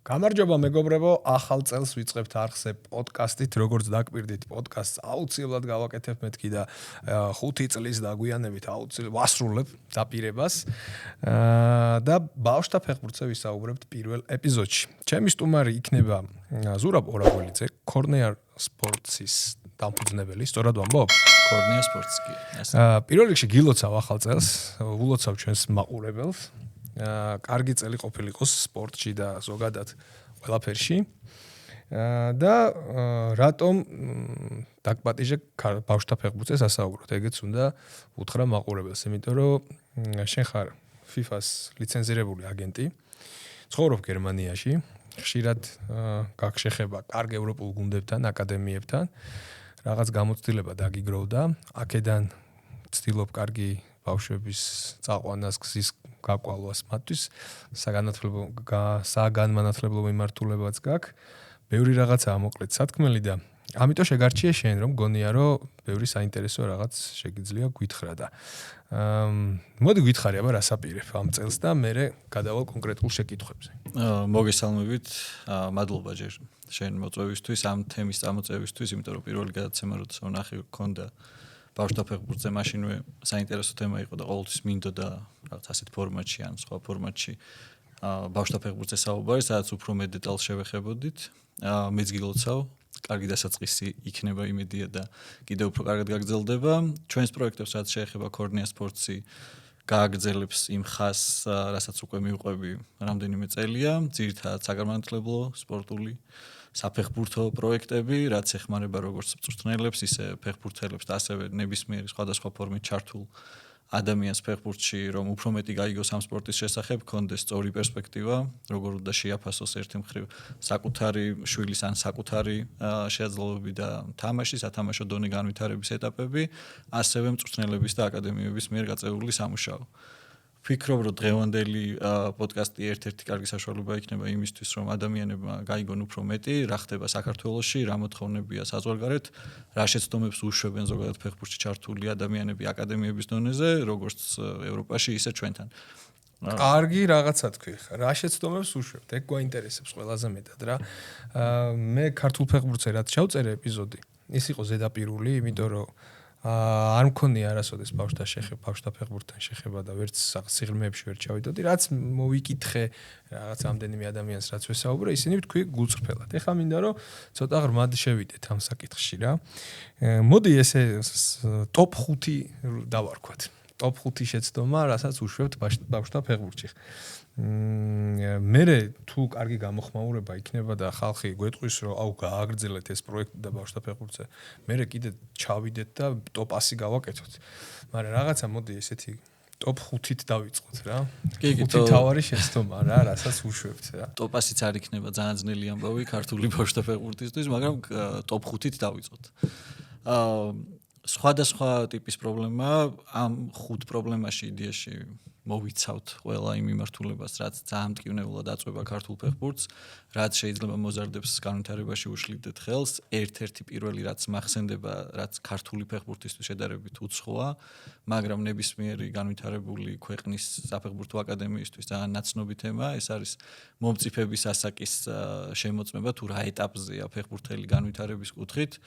გამარჯობა მეგობრებო, ახალ წელს ვიწყებთ არხზე პოდკასტით, როგორც დაკვირდით, პოდკასტს აუცილებლად გავაკეთებ მეთქი და 5 წლის დაგვიანებით აუცილებლად ვასრულებ დაპირებას და ბავშვთა ფეხბურთზე ვისაუბრებთ პირველ ეპიზოდში. ჩემი სტუმარი იქნება ზურაბ ორაგოლიძე, Cornea Sports-ის დამფუძნებელი, სწორად ვამბობ? Cornea Sports კი. პირველ რიგში გილოცავ ახალ წელს, ულოცავ ჩვენს მაყურებელს. კარგი წელი ყოფილიყოს სპორტში და ზოგადად ყველაფერში. და რატომ დაგპატიჟე ბავშვთა ფეხბურთზე სასაუბროთ? ეგეც უნდა უთხრა მაყურებელს, იმიტომ რომ შენ ხარ FIFA-ს ლიცენზირებული აგენტი. ცხოვრობ გერმანიაში. ხშირად გაქვს შეხება კარგ ევროპულ გუნდებთან, აკადემიებთან. რაღაც გამოცდილება დაგიგროვდა. აქედან ვცდილობ კარგი ბავშვების წაყვანას, გზის გაკვალვას მათთვის საგანმანათლებლო მიმართულებაც გაქვს. ბევრი რაღაცაა მოკლედ სათქმელი და ამიტომ შეგარჩიე შენ, რომ გონია რომ ბევრი საინტერესო რაღაც შეგიძლია გითხრა და მოდი გითხარი აბა რას აპირებ ამ წელს და მე გადავალ კონკრეტულ შეკითხვებზე. მოგესალმებით, მადლობა ჯერ შენ მოწვევისთვის, ამ თემის წამოწევისთვის, იმიტომ რომ პირველი გადაცემა როცა ვნახე გქონდა ბავშვთა ფეხბურთზე მაშინვე საინტერესო თემა იყო და ყოველთვის მინდოდა რაღაც ასეთ ფორმატში ან სხვა ფორმატში ბავშვთა ფეხბურთზე საუბარი, სადაც უფრო მეტ დეტალს შევეხებოდით. მეც გილოცავ, კარგი დასაწყისი იქნება იმედია და კიდევ უფრო კარგად გაგრძელდება. ჩვენს პროექტებს რაც შეეხება Cornea Sports-ი გააგრძელებს იმ ხაზს, რასაც უკვე მივყვები რამდენიმე წელია, ძირითადად საგანმანათლებლო, სპორტული საფეხბურთო პროექტები, რაც ეხმარება როგორც მწვრთნელებს, ისე ფეხბურთელებს და ასევე ნებისმიერი სხვადასხვა ფორმით ჩართულ ადამიანს ფეხბურთში, რომ უფრო მეტი გაიგოს ამ სპორტის შესახებ, კონდეს სწორი პერსპექტივა, როგორ უნდა შეაფასოს ერთი მხრივ საკუთარი შვილის ან საკუთარი შეაძლებლობები და თამაში, სათამაშო დონე განვითარების ეტაპები, ასევე მწვრთნელების და აკადემიების მიერ გაწეული სამუშაო. ვფიქრობ, რომ დღევანდელი პოდკასტი ერთ-ერთი კარგი საშუალება იქნება იმისთვის, რომ ადამიანებმა გაიგონ უფრო მეტი, რა ხდება საქართველოში, რა მოთხოვნებია საზღვარგარეთ, რა შეცდომებს უშვებენ ზოგადად ფეხბურთში ჩართული ადამიანები აკადემიების დონეზე, როგორც ევროპაში, ისე ჩვენთან. კარგი რაღაცა თქვი ხა, რა შეცდომებს უშვებთ? ეგ გვაინტერესებს ყველაზე მეტად რა. მე ქართულ ფეხბურთზე რაც ჩავწერე ეპიზოდი, ის იყო ზედაპირული, იმიტომ რომ არ მქონია არასოდეს ბავშვთა ფეხბურთთან შეხება და ვერც სიღრმეებში ვერ ჩავიდოდი, რაც მოვიკითხე რაღაც ამდენიმე ადამიანს რაც ვესაუბრე, ისინი თქვი გულწრფელად. ეხლა მინდა რომ ცოტა ღრმად შევიდეთ ამ საკითხში რა. მოდი ესე ტოპ 5 დავარქვათ. ტოპ 5 შეცდომა, რასაც უშვებთ ბავშვთა ფეხბურთში. მე თუ კარგი გამოხმაურება იქნება და ხალხი გვეტყვის რომ აუ გააგრძელეთ ეს პროექტი და ბავშვთა ფეხბურთზე, მე კიდე ჩავიდეთ და ტოპ 100 გავაკეთოთ. მაგრამ რაღაცა მოდი ესეთი ტოპ 5-ით დავიწყოთ რა. კი, 5 თავარი შეცდომა რა, რასაც უშვებთ რა. ტოპ 100-იც არ იქნება ძალიან ძნელი ამბავი ქართული ბავშვთა ფეხბურთისთვის, მაგრამ ტოპ 5-ით დავიწყოთ. სხვადასხვა ტიპის პრობლემა, ამ 5 პრობლემაში იდეაში მოვიცავთ ყველა იმ მიმართულებას, რაც ძალიან მტკივნეულად აწვება ქართულ ფეხბურთს, რაც შეიძლება მოზარდებს განვითარებაში უშლიდეთ ხელს. ერთ-ერთი პირველი რაც მახსენდება, რაც ქართული ფეხბურთისთვის შედარებით უცხოა, მაგრამ ნებისმიერი განვითარებული ქვეყნის საფეხბურთო აკადემიისთვის ძალიან ნაცნობი თემა, ეს არის მომწიფების ასაკის შემოწმება თუ რა ეტაპზეა ფეხბურთელი განვითარების კუთხით.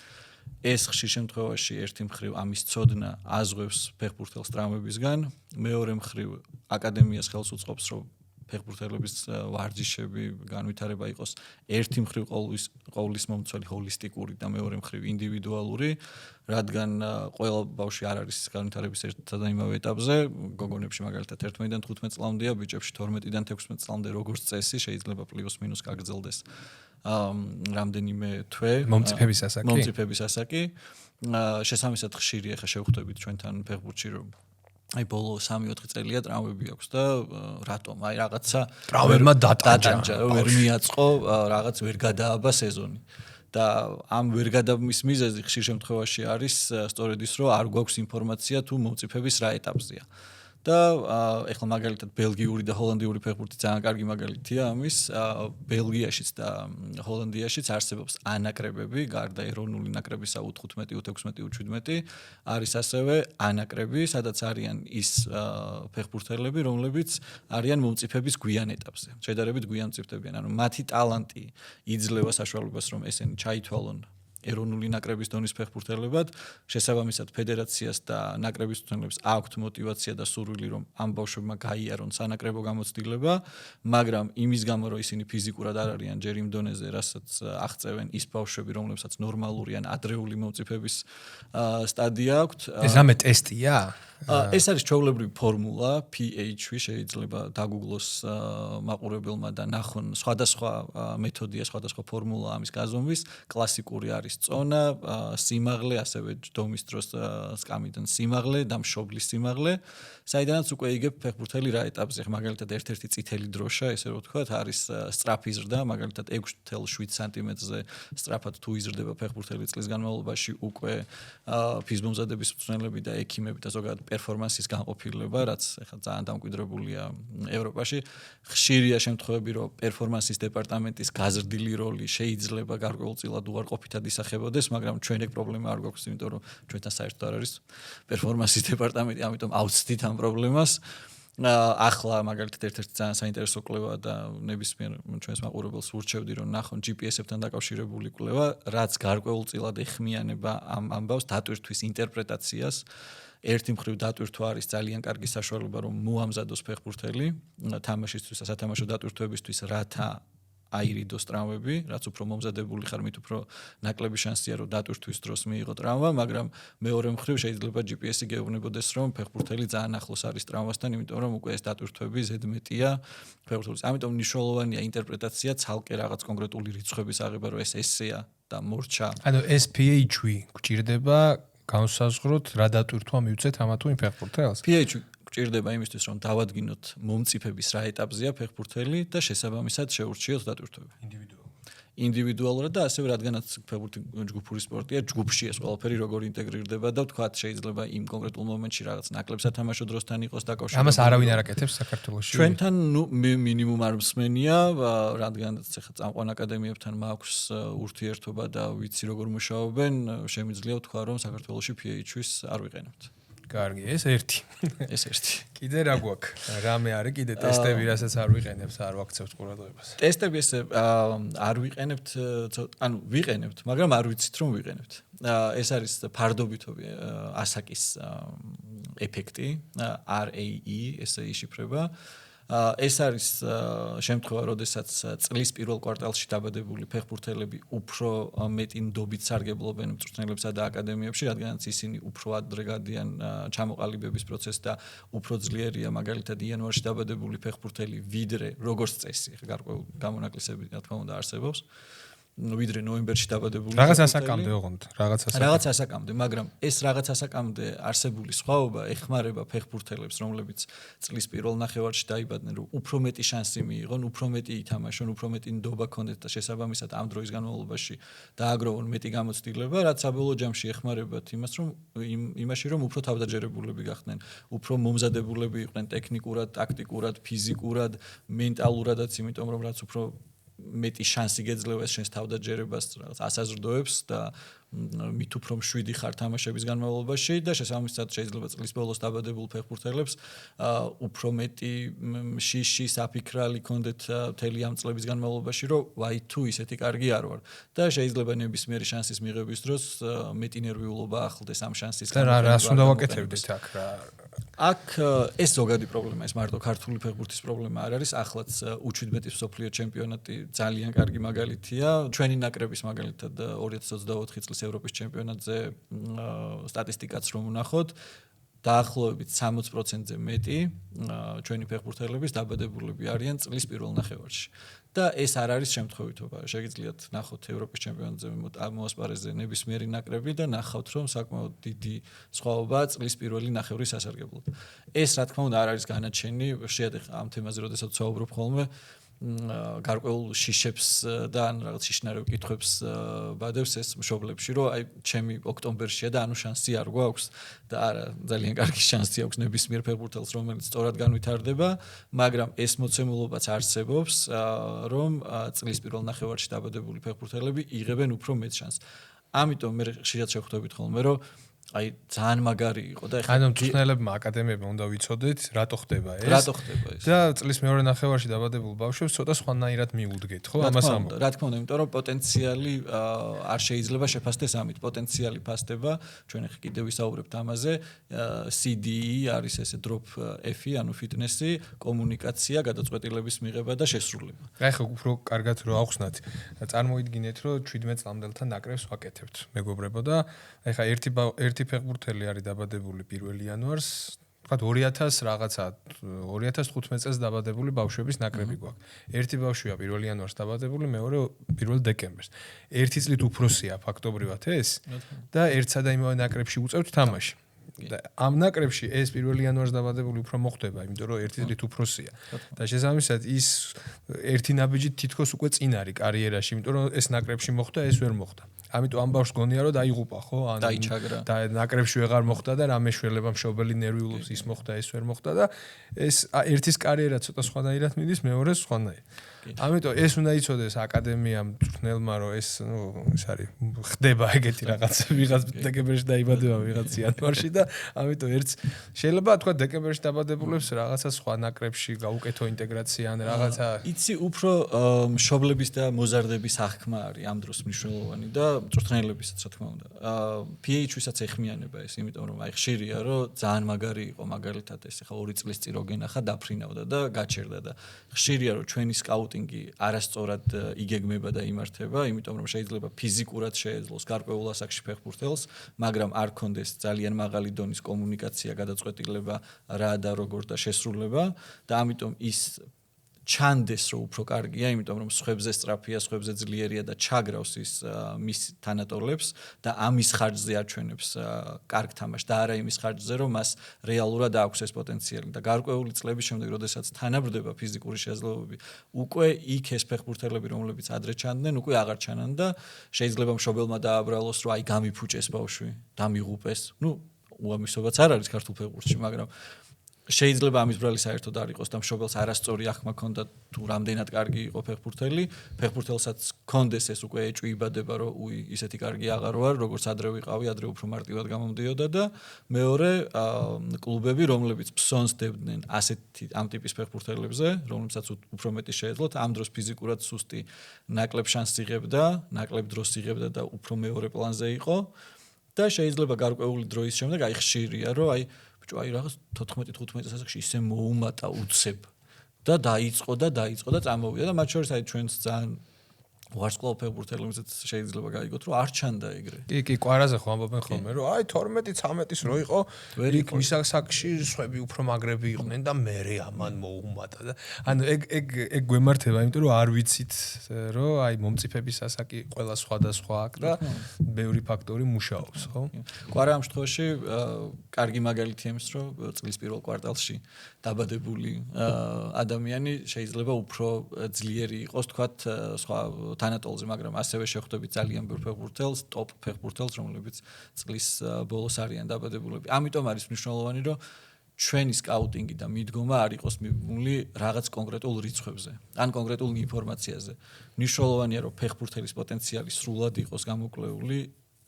ეს ხშირ შემთხვევაში ერთი მხრივ ამის ცოდნა აზღვევს ფეხბურთელს ტრავმებისგან, მეორე მხრივ აკადემიას ხელს უწყობს, რომ ფეხბურთელების ვარჯიშები, განვითარება იყოს ერთი მხრივ ყოვლის მომცველი ჰოლისტიკური და მეორე მხრივ ინდივიდუალური, რადგან ყველა ბავშვი არ არის განვითარების ერთ და იმავე ეტაპზე, გოგონებში მაგალითად 11-დან 15 წლამდეა, ბიჭებში 12-დან 16 წლამდე როგორც წესი შეიძლება პლუს-მინუს გაგრძელდეს რამდენიმე თვე მომწიფების ასაკი. შესაბამისად ხშირია ხა შევხვდებით ჩვენთან ფეხბურთში რომ აი ბოლო 3-4 წელია ტრავმები აქვს და რატომ? აი რაღაცა ტრავმებმა დატანჯა, ვერ მიაწყო, რაღაც ვერ გადააბა სეზონი. და ამ ვერ გადაბმის მიზეზი ხშირ შემთხვევაში არის სწორედ ის, რომ არ გვაქვს ინფორმაცია თუ მომწიფების რა ეტაპზეა. და ეხლა მაგალითად ბელგიური და ჰოლანდიური ფეხბურთი ძალიან კარგი მაგალითია ამის. ბელგიაშიც და ჰოლანდიაშიც არსებობს ანაკრებები, გარდა ეროვნული ნაკრებისა U15, U16, U17, არის ასევე ანაკრები, სადაც არიან ის ფეხბურთელები, რომლებიც არიან მომწიფების გვიან ეტაპზე. შედარებით გვიან მწიფდებიან, ანუ მათი ტალანტი იძლევა საშუალებას, რომ ესენი ჩაითვალონ ეროვნული ნაკრების დონის ფეხბურთელებად, შესაბამისად ფედერაციას და ნაკრების მწვრთნელებს აქვთ мотиваცია და სურვილი, რომ ამ ბავშვებმა გაიარონ სანაკრებო გამოცდილება, მაგრამ იმის გამო, რომ ისინი ფიზიკურად არ არიან ჯერ იმ დონეზე, რასაც აღწევენ ის ბავშვები, რომლებსაც ნორმალური ან ადრეული მომწიფების სტადია აქვთ. ეს რამე ტესტია? ეს არის ჩვეულებრივი ფორმულა, PHV, შეიძლება დაგუგლოს მაყურებელმა და ნახონ სხვადასხვა მეთოდია, სხვადასხვა ფორმულა ამის გაზომვის. კლასიკური არის წონა, სიმაღლე, ასევე ჯდომის დროს სკამიდან სიმაღლე და მშობლის სიმაღლე, საიდანაც უკვე იგებ ფეხბურთელი რა ეტაპზე, მაგალითად ერთ-ერთი წითელი დროშა, ესე რომ ვთქვათ, არის სწრაფი ზრდა, მაგალითად 6.7 სანტიმეტრზე სწრაფად თუ იზრდება ფეხბურთელი წლის განმავლობაში, უკვე ფიზმომზადების მწვრთნელები და ექიმები და ზოგადად პერფორმანსის განყოფილება, რაც ახლა ძალიან დამკვიდრებულია ევროპაში. ხშირია შემთხვევები, რომ პერფორმანსის დეპარტამენტის გაზრდილი როლი შეიძლება გარკვეულწილად უარყოფითად ისახებოდეს, მაგრამ ჩვენ ეგ პრობლემა არ გვაქვს, იმიტომ რომ ჩვენთან საერთოდ არ არის პერფორმანსის დეპარტამენტი, ამიტომ ავწდით ამ პრობლემას. ახლა მაგალითად ერთ-ერთი ძალიან საინტერესო კვლევა და ნებისმიერ ჩვენს მაყურებელს ვურჩევდი, რომ ნახონ GPS-ებთან დაკავშირებული კვლევა, რაც გარკვეულწილად ეხმიანება ამ ამბავს დატვირთვის ინტერპრეტაციას. ერთი მხრივ დატვირთვა არის ძალიან კარგი საშუალება, რომ მოამზადოს ფეხბურთელი თამაშისთვის, სათამაშო დატვირთვებისთვის, რათა აირიდოს ტრამვები, რაც უფრო მომზადებული ხარ, მით უფრო ნაკლები შანსია, რომ დატვირთვის დროს მიიღო ტრამვა, მაგრამ მეორე მხრივ შეიძლება GPS-ი გეუბნებოდეს, რომ ფეხბურთელი ძალიან ახლოს არის ტრამვასთან, იმიტომ რომ უკვე ეს დატვირთვები ზედმეტია ფეხბურთელის. ამიტომ მნიშვნელოვანია ინტერპრეტაცია, ცალკე რაღაც კონკრეტული რიცხვების აღება, რომ ეს ესეა და მორჩა. ანუ SPHV გვჭირდება განსაზღვროთ რა დატვირთვა მივცეთ ამა თუ იმ ფეხბურთელს. PHV გვჭირდება იმისთვის, რომ დავადგინოთ მომწიფების რა ეტაპზეა ფეხბურთელი და შესაბამისად შეურჩიოთ დატვირთვები. ინდივიდუალურად და ასევე რადგანაც ფეხბურთი ჯგუფური სპორტია, ჯგუფში ეს ყველაფერი როგორ ინტეგრირდება და ვთქვათ, შეიძლება იმ კონკრეტულ მომენტში რაღაც ნაკლებ სათამაშო დროსთან იყოს დაკავშირებული. ამას არავინ არ აკეთებს საქართველოში. ჩვენთან მინიმუმ არ მსმენია, რადგანაც ახლა წამყვან აკადემიებთან მაქვს ურთიერთობა და ვიცი როგორ მუშაობენ, შემიძლია ვთქვა, რომ საქართველოში PHV-ს არ ვიყენებთ. კარგი, ეს ერთი. ეს ერთი. კიდე რა გვაქვს? რამე არის კიდე ტესტები, რასაც არ ვიყენებთ, არ ვაქცევთ ყურადღებას. ტესტები ესე არ ვიყენებთ, ანუ ვიყენებთ, მაგრამ არ ვიცით რომ ვიყენებთ. ეს არის ფარდობითობი ასაკის ეფექტი, RAE, ესე იშიფრება. ეს არის შემთხვევა, როდესაც წლის პირველ კვარტალში დაბადებული ფეხბურთელები უფრო მეტი ნდობით სარგებლობენ მწვრთნელებსა და აკადემიებში, რადგანაც ისინი უფრო ადრე გადიან ჩამოყალიბების პროცესს და უფრო ძლიერია მაგალითად იანვარში დაბადებული ფეხბურთელი, ვიდრე როგორც წესი, გარკვეული გამონაკლისები რა თქმა უნდა არსებობს. ვიდრე ნოემბერში დაბადებული რაღაც ასაკამდე ოღონდ, რაღაც ასაკამდე, მაგრამ ეს რაღაც ასაკამდე არსებული სხვაობა ეხმარება ფეხბურთელებს, რომლებიც წლის პირველ ნახევარში დაიბადნენ, რომ უფრო მეტი შანსი მიიღონ, უფრო მეტი ითამაშონ, უფრო მეტი ნდობა ქონდეთ და შესაბამისად ამ დროის განმავლობაში დააგროვონ მეტი გამოცდილება, რაც საბოლოო ჯამში ეხმარებათ იმას, რომ იმაში რომ უფრო თავდაჯერებულები გახდნენ, უფრო მომზადებულები იყვნენ ტექნიკურად, ტაქტიკურად, ფიზიკურად, მენტალურადაც, იმიტომ რომ რაც უფრო მეტი შანსი გეძლევა ეს შენს თავდაჯერებას, რაღაც ასაზრდოებს და მით უფრო მშვიდი ხარ თამაშების განმავლობაში და შესაბამისად შეიძლება წლის ბოლოს დაბადებულ ფეხბურთელებს უფრო მეტი შიში, საფიქრალი ქონდეთ მთელი ამ წლების განმავლობაში, რომ ვაი თუ ისეთი კარგი არ ვარ და შეიძლება ნებისმიერი შანსის მიღების დროს მეტი ნერვიულობა ახლდეს ამ შანსის გამო. და რას უნდა ვაკეთებდეთ აქ რა? აქ ეს ზოგადი პრობლემა, ეს მარტო ქართული ფეხბურთის პრობლემა არ არის, ახლაც U17 მსოფლიო ჩემპიონატი ძალიან კარგი მაგალითია. ჩვენი ნაკრების მაგალითად 2024 წლის ევროპის ჩემპიონატზე სტატისტიკაც რომ ვნახოთ, დაახლოებით 60%-ზე მეტი ჩვენი ფეხბურთელების დაბადებულები არიან წლის პირველ ნახევარში. და ეს არ არის შემთხვევითობა. შეგიძლიათ ნახოთ ევროპის ჩემპიონატზე მოასპარეზე ნებისმიერი ნაკრები და ნახავთ, რომ საკმაოდ დიდი სხვაობაა წლის პირველი ნახევრის სასარგებლოდ. ეს რა თქმა უნდა არ არის განაჩენი, შეადეხ ამ თემაზე, როდესაც ვსაუბრობ ხოლმე, გარკვეულ შიშებს და ან რაღაც შიშნარო კითხვებს ბადევს ეს მშობლებში, რომ აი ჩემი ოქტომბერშია და ანუ შანსი არ გვაქვს და არა ძალიან კარგი შანსი აქვს ნებისმიერ ფეხბურთელს, რომელიც სწორად განვითარდება, მაგრამ ეს მოცემულობაც არსებობს, რომ წლის პირველ ნახევარში დაბადებული ფეხბურთელები იღებენ უფრო მეტ შანსს. ამიტომ მე ხშირად შევხვდებით ხოლმე, რომ აი ძალიან მაგარი იყო და ეხლა ანუ მწვრთნელებმა აკადემიებმა უნდა ვიცოდეთ რატო ხდება ეს. რატო ხდება ეს? და წლის მეორე ნახევარში დაბადებულ ბავშვებს ცოტა სხვანაირად მიუდგეთ, ხო? ამას ამბობ. რა თქმა უნდა, იმიტომ რომ პოტენციალი არ შეიძლება შეფასდეს ამით. პოტენციალი ფასდება, ჩვენ ახლა კიდევ ვისაუბრებთ ამაზე, CDE არის ესე drop F-ი, ანუ ფიტნესი, კომუნიკაცია, გადაწყვეტილების მიღება და შესრულება. აი ხო უფრო კარგად რო ავხსნათ. წარმოიდგინეთ, რომ 17 წლამდელთან ნაკრებს ვაკეთებთ. მეგობრებო და აი ხა ერთი ფეხბურთელი არის დაბადებული 1 იანვარს, თქვათ 2000 რაღაცა 2015 წელს დაბადებული ბავშვების ნაკრები გვაქვს. ერთი ბავშვია 1 იანვარს დაბადებული, მეორე 1 დეკემბერს. ერთი წლით უფროსია ფაქტობრივად ეს და ერთსა და იმავე ნაკრებში უწევთ თამაში. და ამ ნაკრებში ეს 1 იანვარს დაბადებული უფრო მოხდება, იმიტომ რომ ერთი წლით უფროსია. და შესაბამისად ის ერთი ნაბიჯით თითქოს უკვე წინ არის კარიერაში, იმიტომ რომ ეს ნაკრებში მოხდა, ეს ვერ მოხდა. ამიტომ ამ ბავშვს გონია რომ დაიღუპა, ხო? ან დაიჩაგრა. და ნაკრებში ვეღარ მოხდა და რამე შველება მშობელი ნერვიულობს ის მოხდა, ეს ვერ მოხდა და ეს ერთის კარიერა ცოტა სხვანაირად მიდის, მეორეს სხვანაირად. ამიტომ ეს უნდა იცოდეს აკადემიამ მწვრთნელმა, რომ ეს ის არის ხდება ეგეთი რაღაც ვიღაც დეკემბერში დაიბადება, ვიღაც იანვარში და ამიტომ ერთს შეიძლება თქვა დეკემბერში დაბადებულებს რაღაცა სხვა ნაკრებში გაუკეთო ინტეგრაცია ან რაღაცა იცი უფრო მშობლების და მოზარდების აღქმა არის ამ დროს მნიშვნელოვანი და მწვრთნელებისაც რა თქმა უნდა. PH-ვისაც ეხმიანება ეს, იმიტომ რომ აი ხშირია რომ ძალიან მაგარი იყო მაგალითად ეს ახლა 2 წლის წინ რო გენახა დაფრინავდა და გაჩერდა და ხშირია რომ ჩვენი სკაუტინგი არასწორად იგეგმება და იმართება, იმიტომ რომ შეიძლება ფიზიკურად შეეძლოს გარკვეულ ასაკში ფეხბურთელს, მაგრამ არ კონდეს ძალიან მაღალი დონის კომუნიკაცია, გადაწყვეტილება რა და როგორ და შესრულება და ამიტომ ის ჩანდეს რომ უფრო კარგია, იმიტომ რომ სხვებზე სწრაფია, სხვებზე ძლიერია და ჩაგრავს ის მის თანატოლებს და ამის ხარჯზე აჩვენებს კარგ თამაშს და არა იმის ხარჯზე რომ მას რეალურად აქვს ეს პოტენციალი და გარკვეული წლების შემდეგ, როდესაც თანაბრდება ფიზიკური შესაძლებლობები, უკვე იქ ეს ფეხბურთელები, რომლებიც ადრე ჩანდნენ, უკვე აღარ ჩანან და შეიძლება მშობელმა დააბრალოს, რომ აი გამიფუჭეს ბავშვი, დამიღუპეს. ნუ უამისობაც არ არის ქართულ ფეხბურთში, მაგრამ შეიძლება ამის ბრალი საერთოდ არ იყოს და მშობელს არასწორი აღქმა ჰქონდა თუ რამდენად კარგი იყო ფეხბურთელი, ფეხბურთელსაც ჰქონდეს ეს უკვე ეჭვიბადება, რომ უი ისეთი კარგი აღარ ვარ, როგორც ადრე ვიყავი, ადრე უფრო მარტივად გამომდიოდა და მეორე კლუბები, რომლებიც ფსონს დებდნენ ასეთი ამ ტიპის ფეხბურთელებზე, რომლებსაც უფრო მეტი შეეძლოთ, ამ დროს ფიზიკურად სუსტი ნაკლებ შანსს იღებდა, ნაკლებ დროს იღებდა და უფრო მეორე პლანზე იყო და შეიძლება გარკვეული დროის შემდეგ აი ხშირია, რომ აი რაღაც 14-15 ასაკში ისე მოუმატა უცებ და დაიწყო და წამოვიდა და მათ შორის აი ჩვენს ძალიან ვარსკვლავ ფეხბურთელებსაც შეიძლება გაიგოთ, რომ არ ჩანდა ეგრე. კი, კვარაზე ხო ამბობენ ხოლმე, რომ აი 12-13-ის რო იყო, იქ მისასაკში სხვები უფრო მაგრები იყვნენ და მერე ამან მოუმატა და ანუ ეგ გვემართება, იმიტომ რომ არ ვიცით, რომ აი მომწიფების ასაკი ყველა სხვადასხვა აქვს და ბევრი ფაქტორი მუშაობს, ხო? კვარა ამ შემთხვევაში კარგი მაგალითია იმის, რომ წლის პირველ კვარტალში დაბადებული ადამიანი შეიძლება უფრო ძლიერი იყოს, თქვათ, სხვა თანატოლზე, მაგრამ ასევე შეხვდებით ძალიან ბევრ ფეხბურთელს, ტოპ ფეხბურთელს, რომლებიც წლის ბოლოს არიან დაბადებულები. ამიტომ არის მნიშვნელოვანი, რომ ჩვენი სკაუტინგი და მიდგომა არ იყოს მიბმული რაღაც კონკრეტულ რიცხვებზე, ან კონკრეტულ ინფორმაციაზე. მნიშვნელოვანია, რომ ფეხბურთელის პოტენციალი სრულად იყოს გამოკვლეული,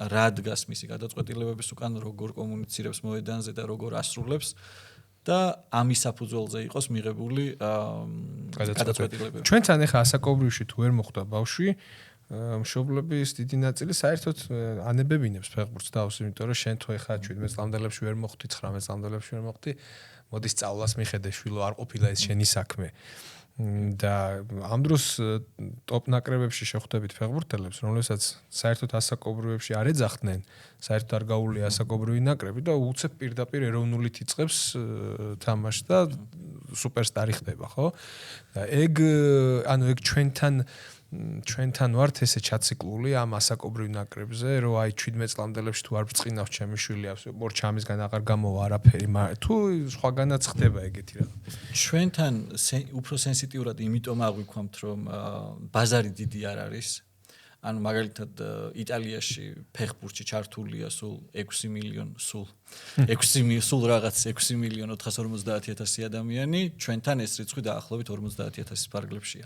რა დგას მისი გადაწყვეტილებების უკან, როგორ კომუნიცირებს მოედანზე და როგორ ასრულებს. და ამის საფუძველზე იყოს მიღებული გადაწყვეტილებები. ჩვენთან ახლა ასაკობრივში თუ ვერ მოხდა ბავშვი, მშობლების დიდი ნაწილი საერთოდ ანებებინებს ფეხბურთს თავს, იმიტომ რომ შენ თუ ახლა 17 წლამდელებში ვერ მოხდი, 19 წლამდელებში ვერ მოხდი, მოდი სწავლას მიხედე, შვილო, არ ყოფილა ეს შენი საქმე. და ამ დროს ტოპ ნაკრებებში შეხვდებით ფეხბურთელებს, რომლებსაც საერთოდ ასაკობრივებში არ ეძახდნენ, საერთოდ არ გაუვლია ასაკობრივი ნაკრები და უცებ პირდაპირ ეროვნულით იწყებს თამაშს და სუპერსტარი ხდება, ხო? და ეგ ჩვენთან ჩვენთან ვართ ესე ჩაციკლული ამ ასაკობრივ ნაკრებზე, რომ აი 17 წლამდელებში თუ არ ბრწყინავს ჩემი შვილი, ორჩამისგან აღარ გამოვა არაფერი, თუ სხვაგანაც ხდება ეგეთი რა. ჩვენთან უფრო სენსიტიურად იმიტომ აღვიქვამთ, რომ ბაზარი დიდი არ არის. ანუ მაგალითად იტალიაში ფეხბურთში ჩართულია სულ 6 მილიონ სულ 6 მილიონ 450,000 ადამიანი, ჩვენთან ეს რიცხვი დაახლოებით 50,000-ის ფარგლებშია.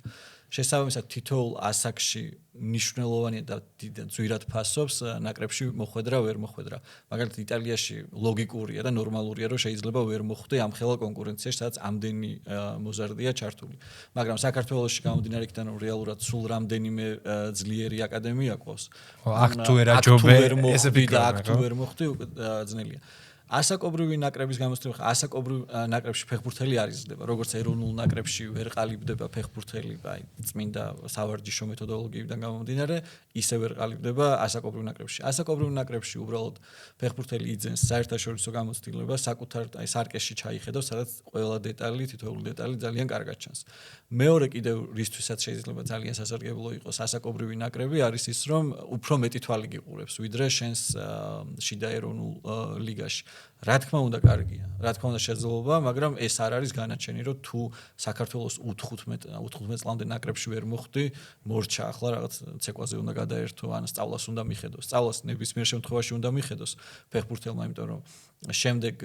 შესაბამისად თითოეულ ასაკში მნიშვნელოვანია და დიდ ძვირად ფასობს ნაკრებში მოხვედრა ვერ მოხვედრა. მაგალითად იტალიაში ლოგიკურია და ნორმალურია რომ შეიძლება ვერ მოხვდე ამ ხელა კონკურენციაში, სადაც ამდენი მოზარდია ჩართული. მაგრამ საქართველოში გამომდინარე იქიდან რომ რეალურად სულ რამდენიმე ძლიერი აკადემია ყავს. აქ თუ ვერ აჯობე, ესე ფიქრობ, აქ თუ ვერ მოხვდი ძნელია. ასაკობრივი ნაკრების გამოსწრება, ასაკობრივ ნაკრებში ფეხბურთელი არ იზრდება, როგორც ეროვნულ ნაკრებში ვერ ყალიბდება ფეხბურთელი, აი წმინდა სავარჯიშო მეთოდოლოგიიდან გამომდინარე, ისე ვერ ყალიბდება ასაკობრივ ნაკრებში. ასაკობრივ ნაკრებში უბრალოდ ფეხბურთელი იძენს საერთაშორისო გამოცდილებას, საკუთარ აი სარკეში ჩაიხედავს, სადაც ყველა დეტალი, თითოეული დეტალი ძალიან კარგად ჩანს. მეორე კიდევ რისთვისაც შეიძლება ძალიან სასარგებლო იყოს ასაკობრივი ნაკრები, არის ის, რომ უფრო მეტი თვალი გიყურებს, ვიდრე შენს შიდა ეროვნულ ლიგაში. რა თქმა უნდა კარგია, რა თქმა უნდა შეძლება, მაგრამ ეს არ არის განაჩენი, რომ თუ საქართველოს U15 წლამდე ნაკრებში ვერ მოხვდი, მორჩა ახლა რაღაც ცეკვაზე უნდა გადაერთო, ან სწავლას უნდა მიხედოს. სწავლას ნებისმიერ შემთხვევაში უნდა მიხედოს ფეხბურთელმა, იმიტომ რომ შემდეგ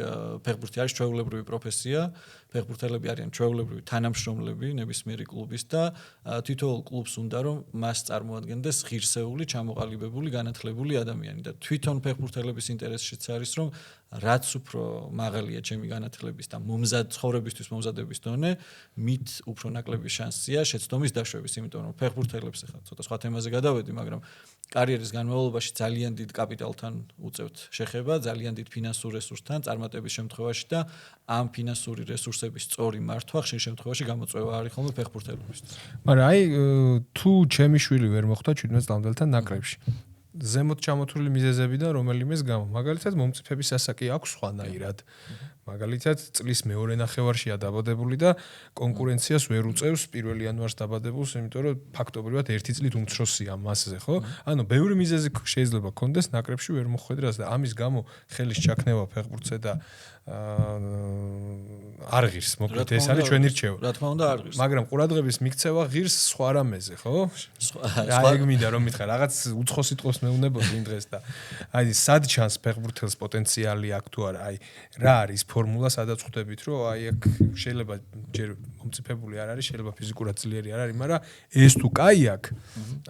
ფეხბურთი არის ჩვეულებრივი პროფესია, ფეხბურთელები არიან ჩვეულებრივი თანამშრომლები ნებისმიერი კლუბის და თითოეულ კლუბს უნდა რომ მას წარმოადგენდეს ღირსეული, ჩამოყალიბებული, განათლებული ადამიანი და თვითონ ფეხბურთელების ინტერესშიც არის რომ რაც უფრო მაღალია ჩემი განათლების და ცხოვრებისთვის მომზადების დონე, მით უფრო ნაკლები შანსია შეცდომის დაშვების, იმიტომ რომ ფეხბურთელებს ახლა ცოტა სხვა თემაზე გადავედი, მაგრამ კარიერის განმავლობაში ძალიან დიდ კაპიტალთან უწევთ შეხება, ძალიან დიდ ფინანსურ რესურსთან წარმატების შემთხვევაში და ამ ფინანსური რესურსების სწორი მართვა ხშირ შემთხვევაში გამოწვევა არის ხოლმე ფეხბურთელებისთვის. მაგრამ აი თუ ჩემი შვილი ვერ მოხვდა 17 წლამდელთან ნაკრებში ზემოთ ჩამოთვლილი მიზეზებიდან რომელიმეს გამო. მაგალითად მომწიფების ასაკი აქვს სხვანაირად. მაგალითად წლის მეორე ნახევარშია დაბადებული და კონკურენციას ვერ უწევს 1 იანვარს დაბადებულს, იმიტომ რომ ფაქტობრივად 1 წლით უმცროსია მასზე, ხო? ანუ ბევრი მიზეზი შეიძლება კონდეს ნაკრებში ვერ მოხვედრას და ამის გამო ხელის ჩაქნევა ფეხბურთზე და არ ღირს, მოკლედ ეს არის ჩვენი რჩევა. რა თქმა უნდა არ ღირს. მაგრამ ყურადღების მიქცევა ღირს სხვა რამეზე, ხო? აი ეგ მინდა რომ მითხრა, რაღაც უცხო სიტყვას მეუნებოდი იმ დღეს და აი სად ჩანს ფეხბურთელს პოტენციალი აქ თუ არა, აი რა არის ფორმულა, სადაც ხვდებით, რომ აი აქ შეიძლება ჯერ მომწიფებული არ არის, შეიძლება ფიზიკურად ძლიერი არ არის, მაგრამ ეს თუ კაი აქ,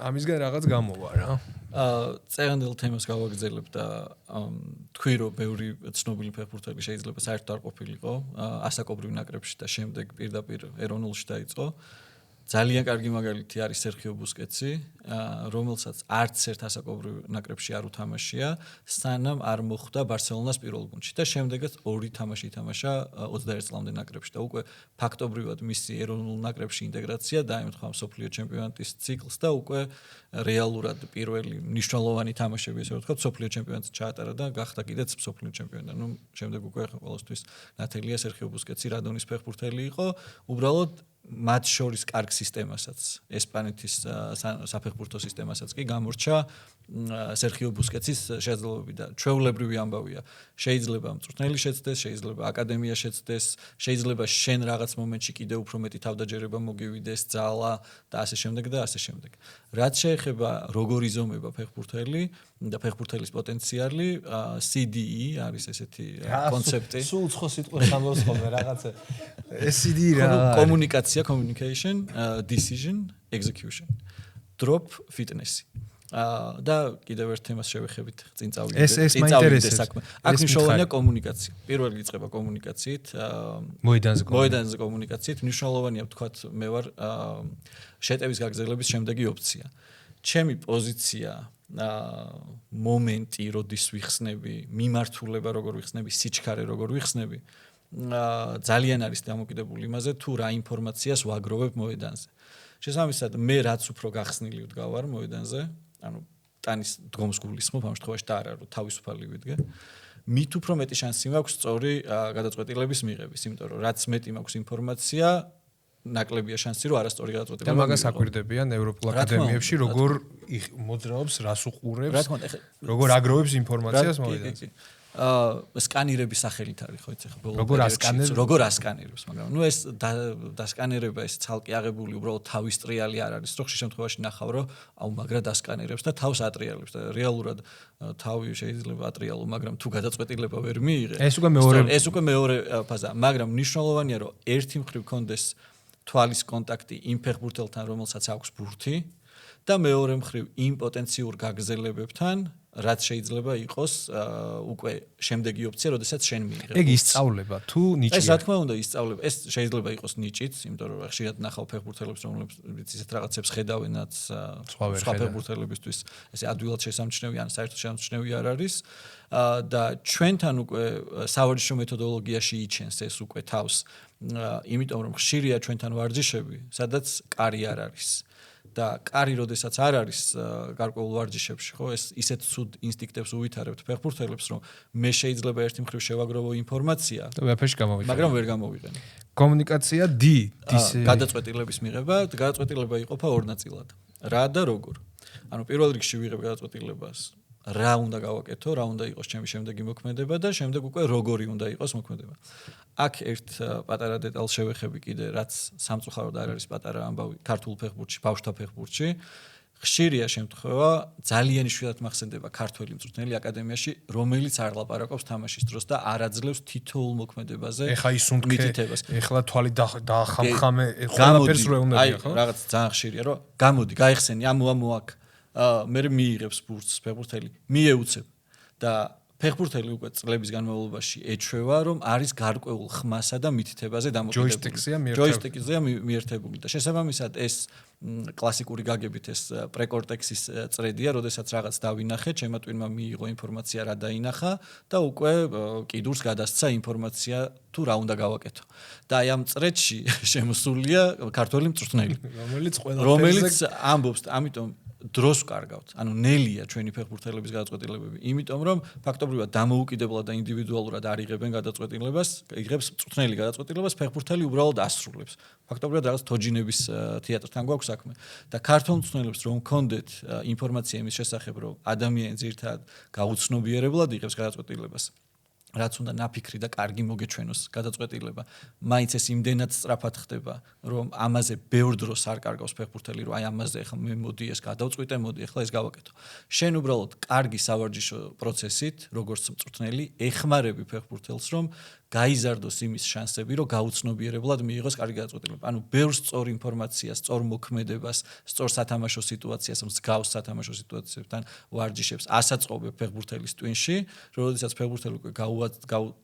ამისგან რაღაც გამოვა რა. წეგანდელ თემას გავაგრძელებ და თქვი რომ ბევრი ცნობილი ფეხბურთელი შეიძლება საერთოდ არ ყოფილიყო ასაკობრივ ნაკრებში და შემდეგ პირდაპირ ეროვნულში დაიწყო. ძალიან კარგი მაგალითი არის სერხიო ბუსკეტსი, რომელსაც არც ერთ ასაკობრივ ნაკრებში არ უთამაშია, სანამ არ მოხვდა ბარსელონას პირველ გუნდში და შემდეგაც 2 თამაში ითამაშა 21 წლამდე ნაკრებში და უკვე ფაქტობრივად მისი ეროვნულ ნაკრებში ინტეგრაცია დაემთხვა მსოფლიო ჩემპიონატის ციკლს და უკვე რეალურად პირველი მნიშვნელოვანი თამაშები ესე ვთქვათ მსოფლიო ჩემპიონატში ჩაატარა და გახდა კიდეც მსოფლიო ჩემპიონი. ნუ შემდეგ უკვე ყოველთვის ნათელია სერხიო ბუსკეტსი რადონის ფეხბურთელი იყო, უბრალოდ მათ შორის კარგ სისტემასაც, ესპანეთის საფეხბურთო სისტემასაც კი გამორჩა სერხიო ბუსკეტსის შეძლებები და ჩვეულებრივი ამბავია. შეიძლება მწვრთნელი შეცდეს, შეიძლება აკადემია შეცდეს, შეიძლება შენ რაღაც მომენტში კიდევ უფრო მეტი თავდაჯერება მოგივიდეს, ძალა და ასე შემდეგ და ასე შემდეგ. რაც შეეხება როგორ იზომება ფეხბურთელი და ფეხბურთელის პოტენციალი, CDE არის ესეთი კონცეფტი. სულ უცხო სიტყვას ამბობს ხოლმე რაღაცა. ეს CDE რა? კომუნიკაცია, communication, decision, execution. Drop fitness. და კიდევ ერთ თემას შევეხებით წინ წავიდე საქმე. აქ მნიშვნელოვანია კომუნიკაცია. პირველი იწყება კომუნიკაციით, მოედანზე კომუნიკაციით. მნიშვნელოვანია ვთქვათ, მე ვარ შეტევის გაგრძელების შემდეგი ოპცია. ჩემი პოზიცია, მომენტი, როდის ვიხსნები, მიმართულება როგორ ვიხსნები, სიჩქარე როგორ ვიხსნები, ძალიან არის დამოკიდებული იმაზე, თუ რა ინფორმაციას ვაგროვებ მოედანზე. შესაბამისად, მე რაც უფრო გახსნილი ვდგავარ მოედანზე, ანუ ტანის დგომს გულისხმობ ამ შემთხვევაში და არა რომ თავისუფალი ვიდგე, მით უფრო მეტი შანსი მაქვს სწორი გადაწყვეტილების მიღების, იმიტომ რომ რაც მეტი მაქვს ინფორმაცია, ნაკლებია შანსი, რომ არასწორი გადაწყვეტილება. და მაგას აკვირდებიან ევროპულ აკადემიებში, როგორ მოძრაობს, რას უყურებს, როგორ აგროვებს ინფორმაციას მოედანზე. სკანირების სახელით არის ხო იცი ხო როგორ ასკანირებს მაგრამ ნუ ეს დასკანირება ეს ცალკე აღებული უბრალოდ თავის ტრიალი არ არის რომ ხშირ შემთხვევაში ნახავ რომ აუ მაგრა დასკანირებს და თავს ატრიალებს და რეალურად თავი შეიძლება ატრიალო მაგრამ თუ გადაწყვეტილება ვერ მიიღე ეს უკვე მეორე ფაზა მაგრამ მნიშვნელოვანია რომ ერთი მხრივ კონდეს თვალის კონტაქტი იმ ფეხბურთელთან რომელსაც აქვს ბურთი და მეორე მხრივ იმ პოტენციურ გაგზელებებთან რაც შეიძლება იყოს უკვე შემდეგი ოპცია, როდესაც შენ მიიღებ. ეგ ისწავლება თუ ნიჭია. ეს რა თქმა უნდა ისწავლება. ეს შეიძლება იყოს ნიჭიც, იმიტომ რომ ხშირად ნახავ ფეხბურთელებს, რომლებიც ისეთ რაღაცებს ხედავენაც სხვა ფეხბურთელებისთვის, ესე ადვილად შესამჩნევი ან საერთოდ შესამჩნევი არ არის. და ჩვენთან უკვე სავარჯიშო მეთოდოლოგიაში იჩენს ეს უკვე თავს. იმიტომ რომ ხშირია ჩვენთან ვარჯიშები, სადაც კარი არ არის. და კარი როდესაც არ არის გარკვეულ ვარჯიშებში, ხო, ეს ისეთ ცუდ ინსტინქტებს უვითარებთ ფეხბურთელებს, რომ მე შეიძლება ერთი მხრივ შევაგროვო ინფორმაცია და ვეფერში გამოვიყენო. მაგრამ ვერ გამოვიყენო. კომუნიკაცია გადაწყვეტილების მიღება, გადაწყვეტილება იყოფა ორ ნაწილად. რა და როგორ. ანუ პირველ რიგში ვიღებ გადაწყვეტილებას, რა უნდა გავაკეთო, რა უნდა იყოს ჩემი შემდეგი მოქმედება და შემდეგ უკვე როგორი უნდა იყოს მოქმედება. აქ ერთ პატარა დეტალს შევეხები კიდე, რაც სამწუხაროდ არ არის პატარა ამბავი ქართულ ფეხბურთში, ბავშვთა ფეხბურთში. ხშირია შემთხვევა, ძალიან იშვიათად მახსენდება ქართველი მწვრთნელი აკადემიაში, რომელიც არ ლაპარაკობს თამაშის დროს და არ აძლევს თითოეულ მოქმედებაზე მითითებას. ეხლა თვალი დაახამხამე, ყველაფერს რო უნდია, ხო? რაღაც ძალიან ხშირია, რომ გამოდი, გაიხსენი, ამო აქ. მე მიიღებს ბურთს ფეხბურთელი, მიეუცებ და ფეხბურთელი უკვე წლების განმავლობაში ეჩვევა, რომ არის გარკვეულ ხმასა და მითითებაზე დამოკიდებული. ჯოისტიკზეა მიერთებული და შესაბამისად ეს კლასიკური გაგებით ეს პრეკორტექსის წრედია, როდესაც რაღაც დავინახე, ჩემმა ტვინმა მიიღო ინფორმაცია რა დაინახა და უკვე კიდურს გადასცა ინფორმაცია თუ რა უნდა გავაკეთო. და აი ამ წრედში შემოსულია ქართველი მწვრთნელი, რომელიც ამბობს, ამიტომ დროს ვკარგავთ. ანუ ნელია ჩვენი ფეხბურთელების გადაწყვეტილებები, იმიტომ რომ ფაქტობრივად დამოუკიდებლად და ინდივიდუალურად არ იღებენ გადაწყვეტილებას, იღებს მწვრთნელი გადაწყვეტილებას, ფეხბურთელი უბრალოდ ასრულებს. ფაქტობრივად რაღაც თოჯინების თეატრთან გვაქვს საქმე. და ქართულ მწვრთნელებს რომ კონდეთ ინფორმაცია იმის შესახებ, რომ ადამიანი ძირითადად გაუცნობიერებლად იღებს გადაწყვეტილებას. რაც უნდა ნაფიქრი და კარგი მოგეჩვენოს გადაწყვეტილება. მაინც ეს იმდენად სწრაფად ხდება, რომ ამაზე ბევრ დროს არ კარგავს ფეხბურთელი, რომ აი ამაზე ახლა მე მოდი ეს გადავწყვიტე, მოდი ახლა ეს გავაკეთო. შენ უბრალოდ კარგი სავარჯიშო პროცესით, როგორც მწვრთნელი, ეხმარები ფეხბურთელს, რომ გაიზარდოს იმის შანსები, რომ გაუცნობიერებლად მიიღოს კარგი გადაწყვეტილება. ანუ ბევრ სწორ ინფორმაციას, სწორ მოქმედებას, სწორ სათამაშო სიტუაციას, მსგავს სათამაშო სიტუაციებთან ვარჯიშებს ასაწყობებ ფეხბურთელის ტვინში, როდესაც ფეხბურთელი უკვე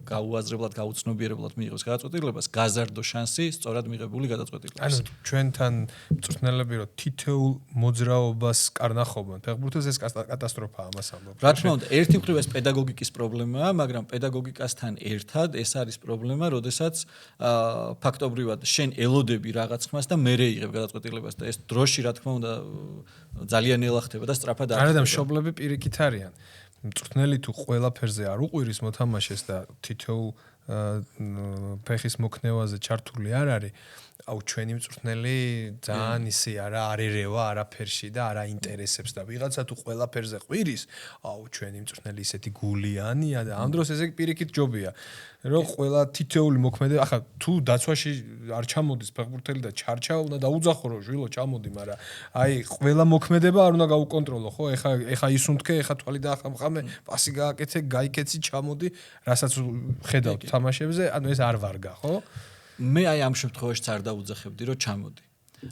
გაუაზრებლად, გაუცნობიერებლად მიიღოს გადაწყვეტილებას, გაზარდო შანსი სწორად მიღებული გადაწყვეტილებას. ანუ ჩვენთან მწვრთნელები რომ თითოეულ მოძრაობას კარნახობენ, ფეხბურთელს ეს კატასტროფაა ამას ამბობ. რა თქმა უნდა, ერთი მხრივ ეს პედაგოგიკის პრობლემაა, მაგრამ პედაგოგიკასთან ერთად ეს არის პრობლემა, როდესაც ფაქტობრივად შენ ელოდები რაღაც ხმას და მერე იღებ გადაწყვეტილებას და ეს დროში რა თქმა უნდა ძალიან ნელა ხდება და სწრაფად არ ხდება. არა და მშობლები პირიქით არიან. მწვრთნელი თუ ყველაფერზე არ უყვირის მოთამაშეს და თითოეულ ფეხის მოქნევაზე ჩართული არ არის, აუ ჩვენი მწვრთნელი ძალიან ისე არ ერევა არაფერში და არ აინტერესებს და ვიღაცა თუ ყველაფერზე ყვირის, აუ ჩვენი მწვრთნელი ისეთი გულიანია და ამ დროს ესე პირიქით ჯობია. რომ ყველა თითოეული მოქმედება, ახლა თუ დაცვაში არ ჩამოდის ფეხბურთელი და ჩარჩა, უნდა დაუძახო რომ ჟვილო ჩამოდი, მაგრამ აი ყველა მოქმედება არ უნდა გაუკონტროლო, ხო? ეხა ისუნთქე, ეხა თვალი დაახამხამე, პასი გააკეთე, გაიქეცი, ჩამოდი, რასაც ხედავთ თამაშებზე, ანუ ეს არ ვარგა, ხო? მე აი ამ შემთხვევაშიც არ დაუძახებდი რომ ჩამოდი.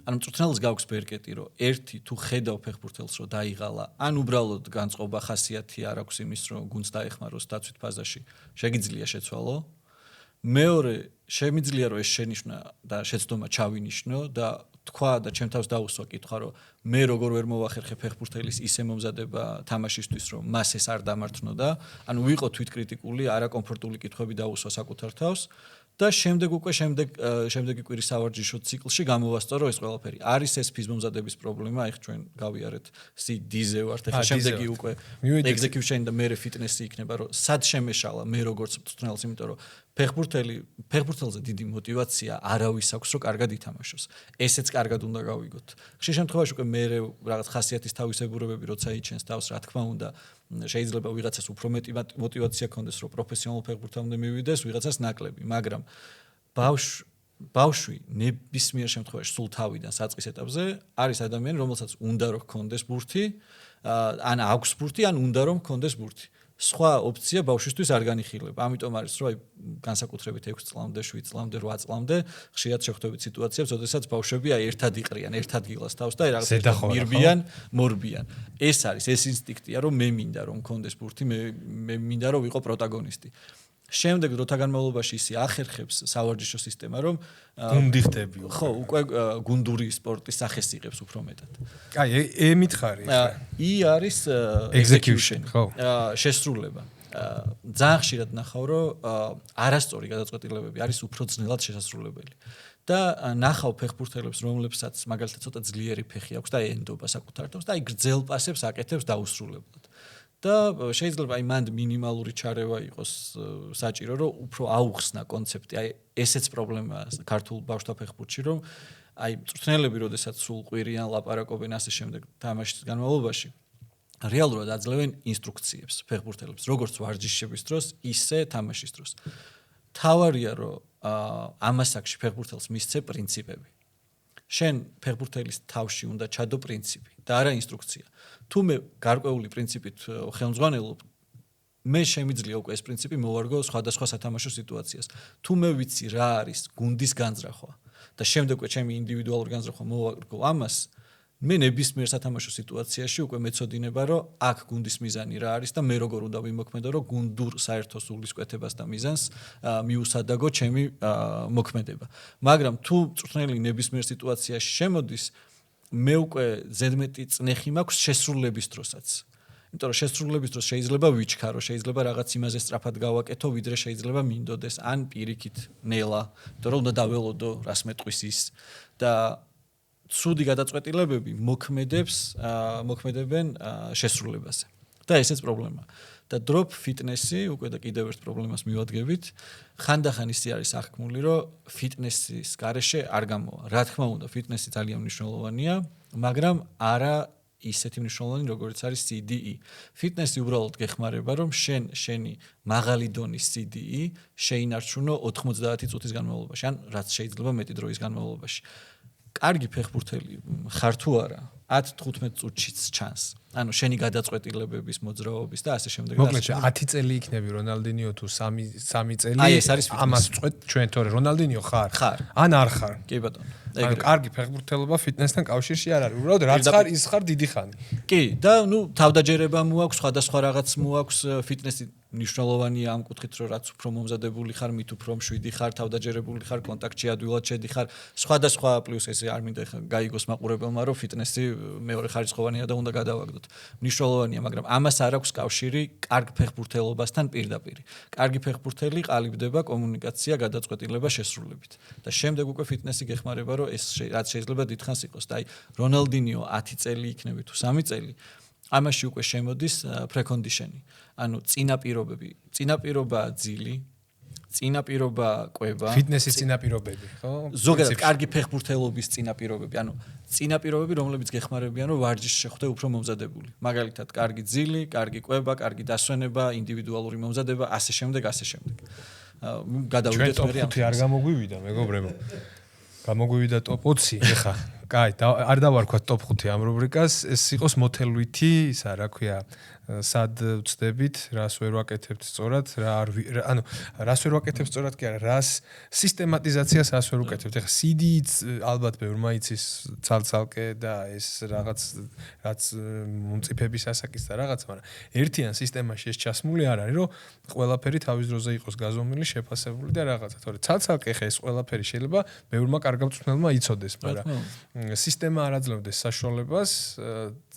ანუ მწვრთნელს გაქვს ბერკეტი რომ ერთი თუ ხედავ ფეხბურთელს რომ დაიღალა, ან უბრალოდ განწყობა ხასიათი არ აქვს იმის რომ გუნდს დაეხმაროს დაცვით ფაზაში, შეგიძლია შეცვალო. მეორე შემიძლია რომ ეს შენიშნა და შეცდომა ჩავინიშნო და თქვა და ჩემ თავს დაუსვა კითხვა რომ მე როგორ ვერ მოვახერხე ფეხბურთელის ისე მომზადება თამაშისთვის რომ მას ეს არ დამართნო და ანუ ვიყო თვითკრიტიკული, არაკომფორტული კითხვები დაუსვა საკუთარ თავს. და შემდეგ უკვე შემდეგი კვირის სავარჯიშო ციკლში გამოვასწორო ეს ყველაფერი. არის ეს ფიზმომზადების პრობლემა, აი ჩვენ გავიარეთ CD-ზე ვართ, ახლა შემდეგი უკვე execution და მე ფიტნესი იქნება, რომ სად შემეშალა მე როგორც მწვრთნელს, იმიტომ რომ ფეხბურთელზე დიდი мотиваცია არავის აქვს რომ კარგად ითამაშოს. ესეც კარგად უნდა გავიგოთ. ხშირ შემთხვევაში უკვე მე რაღაც ხასიათის თავისებურებები როცა იჩენს თავს, რა თქმა უნდა, შეიძლება ვიღაცას უფრო მეტი мотиваცია ქონდეს რომ პროფესიონალ ფეხბურთამდე მივიდეს, ვიღაცას ნაკლები, მაგრამ ბავშვი ნებისმიერ შემთხვევაში სულ თავიდან საწყის ეტაპზე არის ადამიანი, რომელსაც უნდა რომ ჰქონდეს ბურთი, ან აქვს ბურთი, ან უნდა რომ ჰქონდეს ბურთი. სხვა ოპცია ბავშვისთვის არ განიხილება. ამიტომ არის რომ განსაკუთრებით 6 წლამდე, 7 წლამდე, 8 წლამდე ხშირად შეხვდებით სიტუაციებს, როდესაც ბავშვები ერთად იყრიან, ერთად გილას თავს და რაღაცა მირბიან, მორბიან. ეს არის ეს ინსტინქტია, რომ მე მინდა რომ მქონდეს ბურთი, მე მინდა რომ ვიყო პროტაგონისტი. შემდეგ დროთა განმავლობაში ისე ახერხებს სავარჯიშო სისტემა, რომ გუნდი ხდები. ხო, უკვე გუნდური სპორტის სახეს იღებს უფრო მეტად. აი, მითხარი ხა. არის execution, შესრულება. ძალიან ხშირად ნახავ, რომ არასწორი გადაწყვეტილებები არის უფრო ძნელად შესრულებელი. და ნახავ ფეხბურთელებს, რომლებსაც მაგალითად ცოტა ძლიერი ფეხი აქვს და ენდობა საკუთარ თავს და აი გრძელ პასებს აკეთებს დაუსრულებლად. და შეიძლება აი მანდ მინიმალური ჩარევა იყოს საჭირო, რომ უფრო აუხსნა კონცეფტი. აი ესეც პრობლემაა ქართულ ბავშვთა ფეხბურთში, რომ აი მწვრთნელები, როდესაც სულ ყვირიან, ლაპარაკობენ ასე შემდეგ თამაშის განმავლობაში, რეალურად აძლევენ ინსტრუქციებს ფეხბურთელებს, როგორც ვარჯიშების დროს, ისე თამაშის დროს. თავარია, რომ ამას აქში ფეხბურთელს მისცე პრინციპები. შენ ფეხბურთელის თავში უნდა ჩადო პრინციპი და არა ინსტრუქცია. თუ მე გარკვეული პრინციპით ხელმძღვანელობ, მე შემიძლია უკვე ეს პრინციპი მოვარგო სხვადასხვა სათამაშო სიტუაციას. თუ მე ვიცი რა არის გუნდის განზრახვა და შემდეგ უკვე ჩემი ინდივიდუალური განზრახვა მოვარგო ამას, მე ნებისმიერ სათამაშო სიტუაციაში უკვე მეცოდინება, რომ აქ გუნდის მიზანი რა არის და მე როგორ უნდა ვიმოქმედო, რომ გუნდურ საერთო სულისკვეთებას და მიზანს მიუსადაგო ჩემი მოქმედება. მაგრამ თუ მწვრთნელი ნებისმიერ სიტუაციაში შემოდის, მე უკვე ზედმეტი წნეხი მაქვს შესრულების დროსაც. იმიტომ რომ შესრულების დროს შეიძლება ვიჩქარო, შეიძლება რაღაც იმაზე სწრაფად გავაკეთო, ვიდრე შეიძლება მინდოდეს, ან პირიქით ნელა, იმიტომ რომ უნდა დაველოდო რას მეტყვის ის და ცუდი გადაწყვეტილებები მოქმედებენ შესრულებაზე. და ესეც პრობლემაა. და drop fitness-ი უკვე და კიდევ ერთ პრობლემას მივადგებით. ხანდახან ისე არის აღქმული, რომ fitness-ის გარეშე არ გამოვა. რა თქმა უნდა, fitness-ი ძალიან მნიშვნელოვანია, მაგრამ არა ისეთი მნიშვნელოვანი, როგორც არის CDE. Fitness-ი უბრალოდ გეხმარება, რომ შენი მაღალი დონის CDE შეინარჩუნო 90 წუთის განმავლობაში, ან რაც შეიძლება მეტი დროის განმავლობაში. კარგი ფეხბურთელი ხარ თუ არა 10-15 წუთშიც ჩანს. ანუ შენი გადაწყვეტილებების მოძრაობის და ასე შემდეგ. მოკლედ 10 წელი იქნები რონალდინიო თუ 3 წელი. ამას წვეთ ჩვენ თორე რონალდინიო ხარ? ან არ ხარ? კი ბატონო. ანუ კარგი ფეხბურთელობა ფიტნესთან კავშირში არ არის. უბრალოდ რაც ხარ, ის ხარ დიდი ხანი. კი, და თავდაჯერება მოაქვს, სხვადასხვა რაღაც მოაქვს, ფიტნესი მნიშვნელოვანია ამ კუთხით, რომ რაც უფრო მომზადებული ხარ, მით უფრო მშვიდი ხარ, თავდაჯერებული ხარ, კონტაქტში ადვილად შედიხარ. სხვადასხვა პლუს ესე არ მინდა გაიგოს მაყურებელმა, რომ ფიტნესი მეორე ხარისხოვანია და უნდა გადავაგდოთ. მნიშვნელოვანია, მაგრამ ამას არ აქვს კავშირი კარგ ფეხბურთელობასთან პირდაპირ. კარგი ფეხბურთელი ყალიბდება კომუნიკაცია, გადაწყვეტილება შესრულებით. და შემდეგ უკვე ფიტნესი გეხმარება, რომ ეს რაც შეიძლება დიდხანს იყოს. და აი რონალდინიო 10 წელი იქნები თუ 3 წელი, ამაში უკვე შემოდის პრეკონდიშენი. ანუ წინაპირობები, წინაპირობაა ძილი, წინაპირობაა კვება. ფიტნესის წინაპირობები, ხო? ზოგადად კარგი ფეხბურთელობის წინაპირობები, ანუ წინაპირობები, რომლებიც გეხმარებიან, რომ ვარჯიშს შეხვდე უფრო მომზადებული. მაგალითად, კარგი ძილი, კარგი კვება, კარგი დასვენება, ინდივიდუალური მომზადება, ასე შემდეგ, ასე შემდეგ. გადავიდეთ მე ამ 5 არ გამოგვივიდა, მეგობრებო. გამოგვივიდა top 20, ეხა. კაი, არ დავარქვათ top 5 ამ რუბრიკას, ეს იყოს მოთელვითი, ისა რა ქვია, სად ვწდებით, რას ვერ ვაკეთებთ სწორად, ანუ რას ვერ ვაკეთებთ სწორად კი არა, რას სისტემატიზაციას რას ვერ ვაკეთებთ. ეხა CD-ც ალბათ ბევრმა იცის ცალ-ცალკე და ეს რაღაც მუნწიფების ასაკის და რაღაც, მაგრამ ერთიან სისტემაში ეს ჩასმული არ არის, რომ ყველაფერი თავის დროზე იყოს გაზომილი, შეფასებული და რაღაცა. თორე ცალ-ცალკე ხა ეს ყველაფერი შეიძლება ბევრმა კარგ მწვრთნელმა იცოდეს, მაგრამ სისტემა არ აძლევდეს საშუალებას,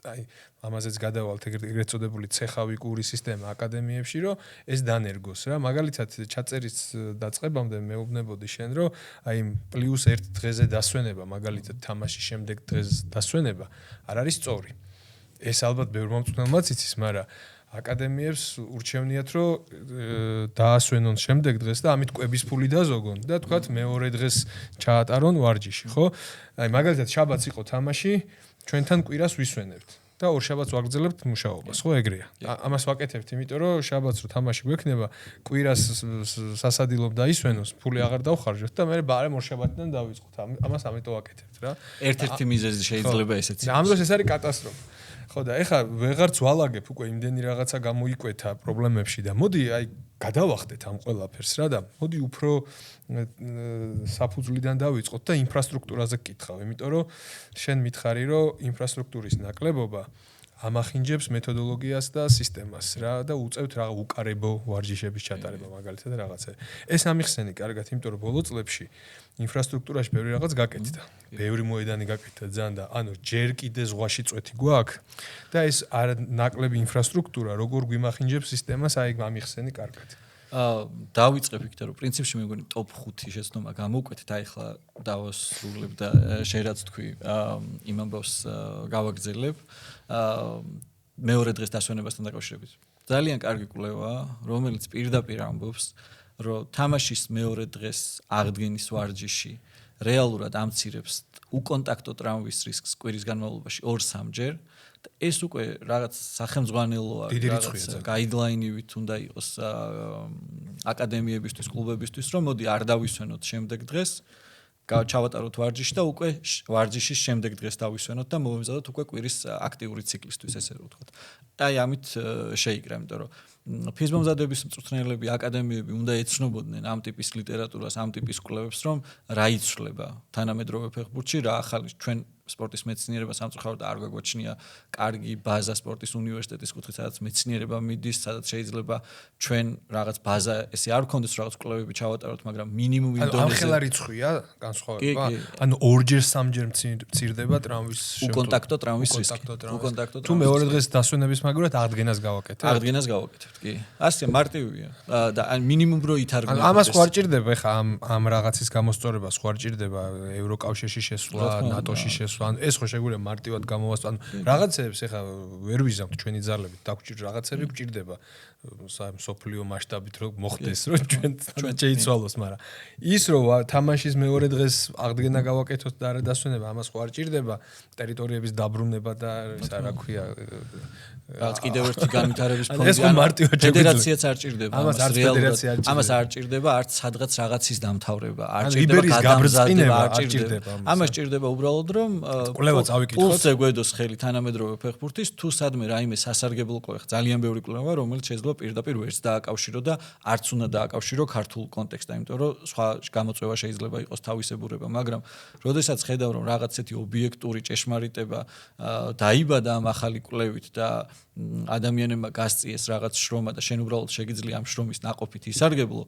აი ამაზეც გადავალთ ეგრეთ წოდებული ცეხავი კური სისტემა აკადემიებში, რომ ეს დანერგოს რა. მაგალითად, ჩაწერის დაწყებამდე მეუბნებოდი შენ, რომ აი პლუს 1 დღეზე დასვენება, მაგალითად თამაშის შემდეგ დღეს დასვენება არ არის სწორი. ეს ალბათ ბევრ მომწვნელმაც იცის, მაგრამ აკადემიებს ურჩევნიათ რომ დაასვენონ შემდეგ დღეს და ამით კვების ფული დაზოგონ და თქვათ მეორე დღეს ჩაატარონ ვარჯიში, ხო? აი მაგალითად შაბათს იყო თამაში, ჩვენთან კვირას ვისვენებთ და ორ შაბათს ვაგრძელებთ მუშაობას, ხო ეგრეა. ამას ვაკეთებთ, იმიტომ რომ შაბათს რო თამაში გვექნება, კვირას სასადილობ დაისვენოს, ფული აღარ დავხარჯოთ და მე ბარემ ორ შაბათიდან დავიწყოთ. ამას ამიტომ ვაკეთებთ რა. ერთ-ერთი მიზეზი შეიძლება ესეც იყოს. ამ დროს ეს არის კატასტროფა. ხო და ეხლა ვეღარც ვალაგებ უკვე იმდენი რაღაცა გამოიკვეთა პრობლემებში და მოდი აი გადავახდეთ ამ ყველაფერს რა და მოდი უფრო საფუძვლიდან დავიწყოთ და ინფრასტრუქტურაზე გკითხავ, იმიტომ რომ შენ მითხარი რომ ინფრასტრუქტურის ნაკლებობა ამახინჯებს მეთოდოლოგიას და სისტემას რა და უწევთ რა უკარებო ვარჯიშების ჩატარება მაგალითად რაღაცა. ეს ამიხსენი კარგად, იმიტომ რომ ბოლო წლებში ინფრასტრუქტურაში ბევრი რაღაც გაკეთდა. ბევრი მოედანი გაკეთდა ძალიან და ანუ ჯერ კიდე ზღვაში წვეთი გვაქვს და ეს არ ნაკლები ინფრასტრუქტურა როგორ გვიმახინჯებს სისტემას, აი ამიხსენი კარგად. დავიწყებ იქით რომ პრინციპში მე მგონი ტოპ 5 შეცდომა გამოვკვეთეთ, აი ხლა დავასრულებ და შენ რაც თქვი იმ ამბავს გავაგრძელებ. მეორე დღეს დასვენებასთან დაკავშირებით. ძალიან კარგი კვლევაა, რომელიც პირდაპირ ამბობს, რომ თამაშის მეორე დღეს აღდგენის ვარჯიში რეალურად ამცირებს უკონტაქტო ტრამვის რისკს კვირის განმავლობაში 2-3ჯერ და ეს უკვე რაღაც სახელმძღვანელოა, რაღაც გაიდლაინივით უნდა იყოს აკადემიებისთვის, კლუბებისთვის, რომ მოდი არ დავისვენოთ შემდეგ დღეს, ჩავატაროთ ვარჯიში და უკვე ვარჯიშის შემდეგ დღეს დავისვენოთ და მოვემზადოთ უკვე კვირის აქტიური ციკლისთვის, ესე ვთქვათ. აი ამით შეიკრა, იმიტომ რომ ფიზმომზადების მწვრთნელები, აკადემიები უნდა ეცნობოდნენ ამ ტიპის ლიტერატურას, ამ ტიპის კვლევებს, რომ რა იცვლება თანამედროვე ფეხბურთში, რა ახალი ჩვენ სპორტის მეცნიერება სამწუხაროდ არ გვაგვაჩნია კარგი ბაზა სპორტის უნივერსიტეტის კუთხით, სადაც მეცნიერება მიდის, სადაც შეიძლება ჩვენ რაღაც ბაზა ესე არ გქონდეს რაღაც კვლევები ჩავატაროთ, მაგრამ მინიმუმ იმ დონეზე. ანუ ხელა რიცხვია განსხვავება. ანუ ორჯერ სამჯერ მცირდება ტრამვის უკონტაქტო ტრამვის რისკი. თუ მეორე დღეს დასვენების მაგალითად აღდგენას გავაკეთებთ. აღდგენას გავაკეთებთ, კი. ასე მარტივია და მინიმუმ რო ითარგმნოთ. ამას ხო არ ჭირდება ეხა ამ რაღაცის გამოსწორება, ხო არ ჭირდება ევროკავშირში შესვლა, ნატოში შესვლა. ეს ხო შეგვიძლია მარტივად გამოვასწროთ. ანუ რაღაცებს ეხა ვერ ვიზამთ ჩვენი ძალებით, დაგვჭირ რაღაცები გვჭირდება სოფლიო მასშტაბით რომ მოხდეს, რომ ჩვენ შეიცვალოს, მაგრამ ის რომ თამაშის მეორე დღეს აღდგენა გავაკეთოთ და არა დასვენება, ამას ხო არ ჭირდება ტერიტორიების დაბრუნება და ისა რა ქვია რაღაც კიდევ ერთი განვითარების ფონდი ფედერაციაც არ ჭირდება ამას არ ჭირდება არც სადღაც რაღაცის დამთავრება არ ჭირდება გადამზადება არ ჭირდება ამას ჭირდება უბრალოდ რომ კვლევა წავიკითხოთ პულსზე გვედოს ხელი თანამედროვე ფეხბურთის თუ სადმე რაიმე სასარგებლო კვლევა ძალიან ბევრი კვლევა რომელიც შეიძლება პირდაპირ ვერც დააკავშირო და არც უნდა დააკავშირო ქართულ კონტექსტთან იმიტომ რომ სხვა გამოწვევა შეიძლება იყოს თავისებურება მაგრამ როდესაც ხედავ რომ რაღაც ესეთი ობიექტური ჭეშმარიტება დაიბადა ამ ახალი კვლევით და ადამიანებმა გასწიეს რაღაც შრომა და შენ უბრალოდ შეგიძლია ამ შრომის ნაყოფით ისარგებლო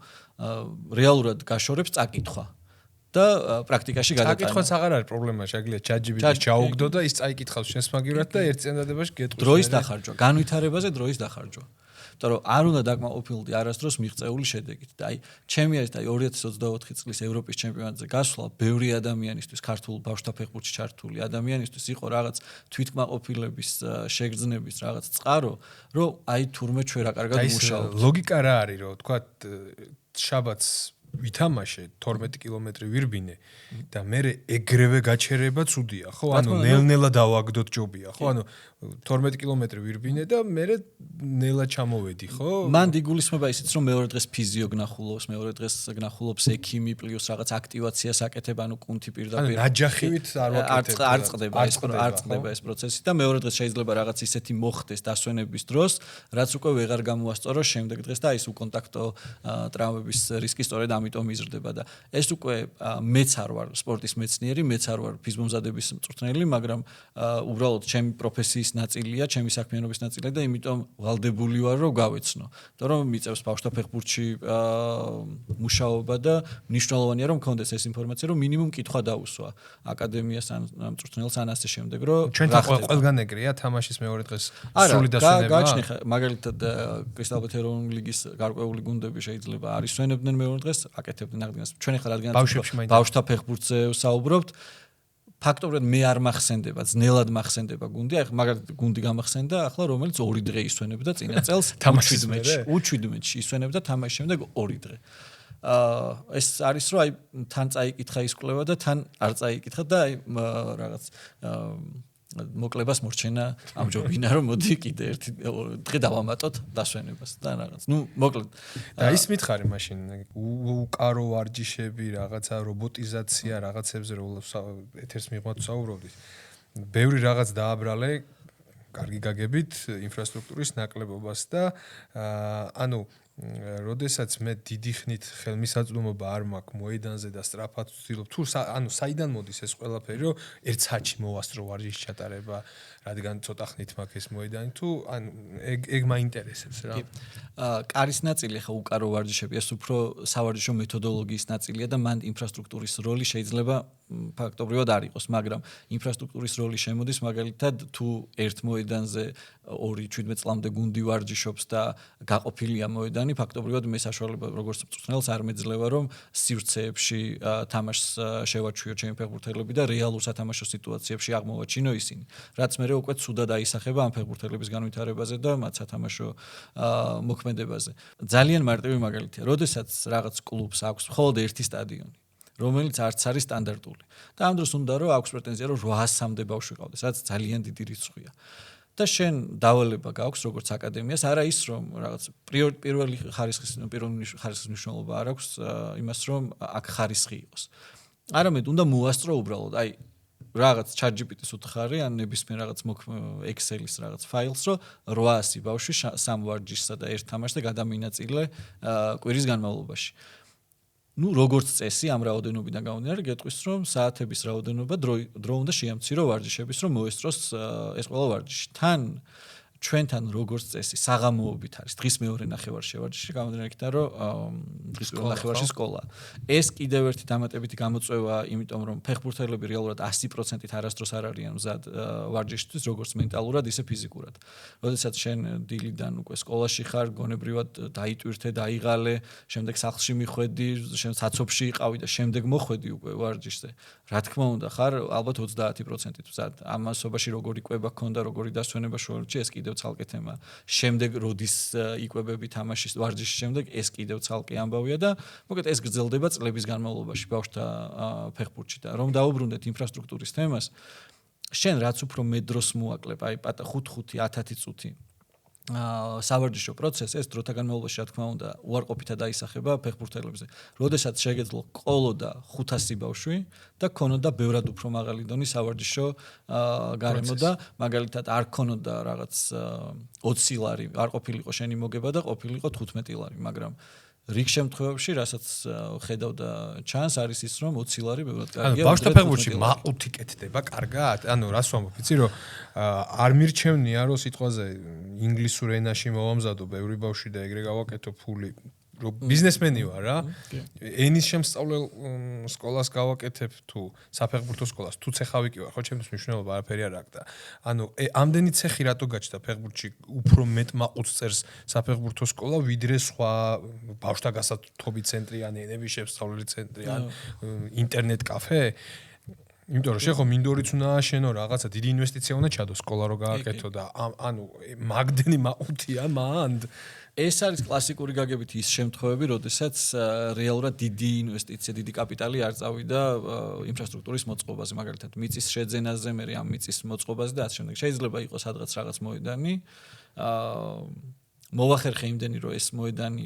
რეალურად გაშორებს წაკითხვა და პრაქტიკაში გადატანა. წაკითხვაც აღარ არის პრობლემა, შეგვიძლია ChatGPT-ს ჩაუგდო და ის წაიკითხავს შენს მაგივრად და ერთ წინადადებაში გეტყვის. დროის დახარჯვა, განვითარებაზე დროის დახარჯვა. იმიტომ რომ არ უნდა დაკმაყოფილდე არასდროს მიღწეული შედეგით. და აი, ჩემი არის და 2024 წლის ევროპის ჩემპიონატზე გასვლა ბევრი ადამიანისთვის, ქართულ ბავშვთა ფეხბურთში ჩართული ადამიანისთვის იყო რაღაც თვითკმაყოფილების, შეგრძნების რაღაც წყარო, რომ აი თურმე ჩვენ რა კარგად მუშაობთ. ლოგიკა რა არის, რომ თქვა შაბათს ვითამაშე 12 კილომეტრი ვირბინე და მე ეგრევე გაჩერება ცუდია, ხო? ანუ ნელ-ნელა დავაგდოთ ჯობია, ხო? ანუ 12 კილომეტრი ვირბინე და მე ნელა ჩამოვედი, ხო? მან იგულისხმება ისიც რომ მეორე დღეს ფიზიო გნახულობს, მეორე დღეს გნახულობს ექიმი პლუს რაღაც აქტივაციას აკეთებ, ანუ კუნთი პირდაპირ. ანუ ნაჯახივით არ ვაკეთებ. არ წყდება ეს პროცესი და მეორე დღეს შეიძლება რაღაც ისეთი მოხდეს დასვენების დროს, რაც უკვე ვეღარ გამოასწორო შემდეგ დღეს და ის უკონტაქტო ტრავმების რისკი სწორედ ამიტომ იზრდება და ეს უკვე მეც არ ვარ სპორტის მეცნიერი, მეც არ ვარ ფიზმომზადების მწვრთნელი, მაგრამ უბრალოდ ჩემი პროფესიის ნაწილია, ჩემი საქმიანობის ნაწილია და იმიტომ ვალდებული ვარ რომ გავეცნო. იმიტომ რომ მიწევს ბავშვთა ფეხბურთში მუშაობა და მნიშვნელოვანია რომ მქონდეს ეს ინფორმაცია, რომ მინიმუმ კითხვა დაუსვა აკადემიას ან მწვრთნელს ან ასე შემდეგ, რომ ჩვენ ყველგან ეგრეა თამაშის მეორე დღეს სრული დასვენება. გააჩნი მაგალითად კრისტალბეთ ეროვნული ლიგის გარკვეული გუნდები შეიძლება არ ისვენებდნენ მეორე დღეს აკეთებდნენ აღდგენას. ჩვენ ახლა რადგანაც ბავშვთა ფეხბურთზე ვსაუბრობთ, ფაქტობრივად მე არ მახსენდება, ძნელად მახსენდება გუნდი, ახლა მაგალითად გუნდი გამახსენდა, ახლა რომელიც 2 დღე ისვენებდა წინა წელს U17-ში ისვენებდა თამაშის შემდეგ 2 დღე. ეს არის რომ აი თან წაიკითხა ის კვლევა და თან არ წაიკითხა და აი რაღაც მოკლებას მორჩენა ამჯობინა რომ მოდი კიდე ერთი დღე დავამატოთ დასვენებას და რაღაც. ნუ მოკლედ და ის მითხარი მაშინ უკარო ვარჯიშები, რაღაცა რობოტიზაცია, რაღაცებზე რომ ეთერს მიღმათ საუბრობდით. ბევრი რაღაც დააბრალე კარგი გაგებით ინფრასტრუქტურის ნაკლებობას და ანუ როდესაც მე დიდი ხნით ხელმისაწვდომობა არ მაქვს მოედანზე და სწრაფად ვცდილობ თუ ანუ საიდან მოდის ეს ყველაფერი რომ ერთ საათში მოვასწრო ვარჯიშის ჩატარება რადგან ცოტა ხნით მაქვს ეს მოედანი თუ ანუ ეგ მაინტერესებს რა კარის ნაწილი ხა უკარო ვარჯიშები ეს უფრო სავარჯიშო მეთოდოლოგიის ნაწილია და მან ინფრასტრუქტურის როლი შეიძლება ფაქტობრივად არ იყოს მაგრამ ინფრასტრუქტურის როლი შემოდის მაგალითად თუ ერთ მოედანზე 2-17 წლამდე გუნდი ვარჯიშობს და გაყოფილია მოედანი ფაქტობრივად მე საშუალება როგორც მწვრთნელს არ მეძლევა რომ სივრცეებში თამაშს შევაჩვიო ჩემი ფეხბურთელები და რეალურ სათამაშო სიტუაციებში აღმოვაჩინო ისინი რაც მე უკვე ცუდად აისახება ამ ფეხბურთელების განვითარებაზე და მათ სათამაშო მოქმედებაზე ძალიან მარტივი მაგალითია როდესაც რაღაც კლუბს აქვს მხოლოდ ერთი სტადიონი რომელიც არც არის სტანდარტული და ამ დროს უნდა რომ აქვს პრეტენზია რომ 800-მდე ბავშვი ყავდეს რაც ძალიან დიდი რიცხვია და შენ დავალება გაქვს როგორც აკადემიას არა ის რომ რაღაც პირველი ხარისხის მნიშვნელობა არ აქვს იმას რომ აქ ხარისხი იყოს არამედ უნდა მოასწრო უბრალოდ აი რაღაც ChatGPT-ს უთხარი ან ნებისმიერ რაღაც Excel-ის რაღაც ფაილს რომ 800 ბავშვი სამ ვარჯიშსა და ერთ თამაშზე გადამინაწილე კვირის განმავლობაში ну როგორც წესი ამ რაოდენობიდან გამომდინარე გეტყვის რომ საათების რაოდენობა დრო უნდა შეამცირო ვარჯიშების რომ მოესწროს ეს ყველა ვარჯიში თან ჩვენთან როგორც წესი საღამოობით არის დღის მეორე ნახევარში ვარჯიში გამომდინარე იქიდან რომ დღის მეორე ნახევარში სკოლა ეს კიდევ ერთი დამატებითი გამოწვევა იმიტომ რომ ფეხბურთელები რეალურად 100%-ით არასდროს არ არიან მზად ვარჯიშისთვის როგორც მენტალურად ისე ფიზიკურად როდესაც შენ დილიდან უკვე სკოლაში ხარ გონებრივად დაიტვირთე დაიღალე შემდეგ სახლში მიხვედი შენ საცობში იყავი და შემდეგ მოხვედი უკვე ვარჯიშზე რა თქმა უნდა ხარ ალბათ 30%-ით მზად ამასობაში როგორი კვება ქონდა როგორი დასვენება შორჩი ეს კიდევ ცალკე თემა. შემდეგ როდის იკვებები თამაშის ვარჯიშის შემდეგ ეს კიდევ ცალკე ამბავია და მოკლედ ეს გრძელდება წლების განმავლობაში ბავშვთა ფეხბურთში და რომ დაუბრუნდეთ ინფრასტრუქტურის თემას შენ რაც უფრო მეტ დროს მოაკლებ აი 5-5 10 წუთი სავარჯიშო პროცესი ეს დროთა განმავლობაში რა თქმა უნდა უარყოფითად აისახება ფეხბურთელებზე. როდესაც შეგეძლო ყოლოდა 500 ბავშვი და ქონოდა ბევრად უფრო მაღალი დონის სავარჯიშო გარემო და მაგალითად არ ქონოდა რაღაც 20 ლარი არ ყოფილიყო შენი მოგება და ყოფილიყო 15 ლარი, მაგრამ რიგ შემთხვევებში, რასაც ხედავ და ჩანს, არის ის რომ 20 ლარი ბევრად კარგია. ანუ ბავშვთა ფეხბურთში მაყუთი კეთდება კარგად? ანუ რას ვამბობ, იცი რომ არ მირჩევნია რომ სიტყვაზე ინგლისურ ენაში მოვამზადო ბევრი ბავშვი და ეგრე გავაკეთო ფული. რომ ბიზნესმენი ვარ რა. ენის შემსწავლელ სკოლას გავაკეთებ თუ საფეხბურთო სკოლას თუ ცეხავი კი ვარ, ხო ჩემთვის მნიშვნელობა არაფერი არ აქვს და ანუ ამდენი ცეხი რატო გაჩნდა ფეხბურთში უფრო მეტ მაყუთს წერს საფეხბურთო სკოლა ვიდრე სხვა ბავშვთა გასართობი ცენტრი ან ენების შემსწავლელი ცენტრი ან ინტერნეტ კაფე იმიტომ რომ შეხო მინდორიც უნდა აშენო რაღაცა დიდი ინვესტიცია უნდა ჩადო სკოლა რო გააკეთო და ანუ მაგდენი მაყუთია მანდ ეს არის კლასიკური გაგებით ის შემთხვევები, როდესაც რეალურად დიდი ინვესტიცია, დიდი კაპიტალი არ წავიდა ინფრასტრუქტურის მოწყობაზე, მაგალითად მიწის შეძენაზე, მე ამ მიწის მოწყობაზე და ასე შემდეგ. შეიძლება იყოს სადღაც რაღაც მოედანი, მოვახერხე იმდენი რომ ეს მოედანი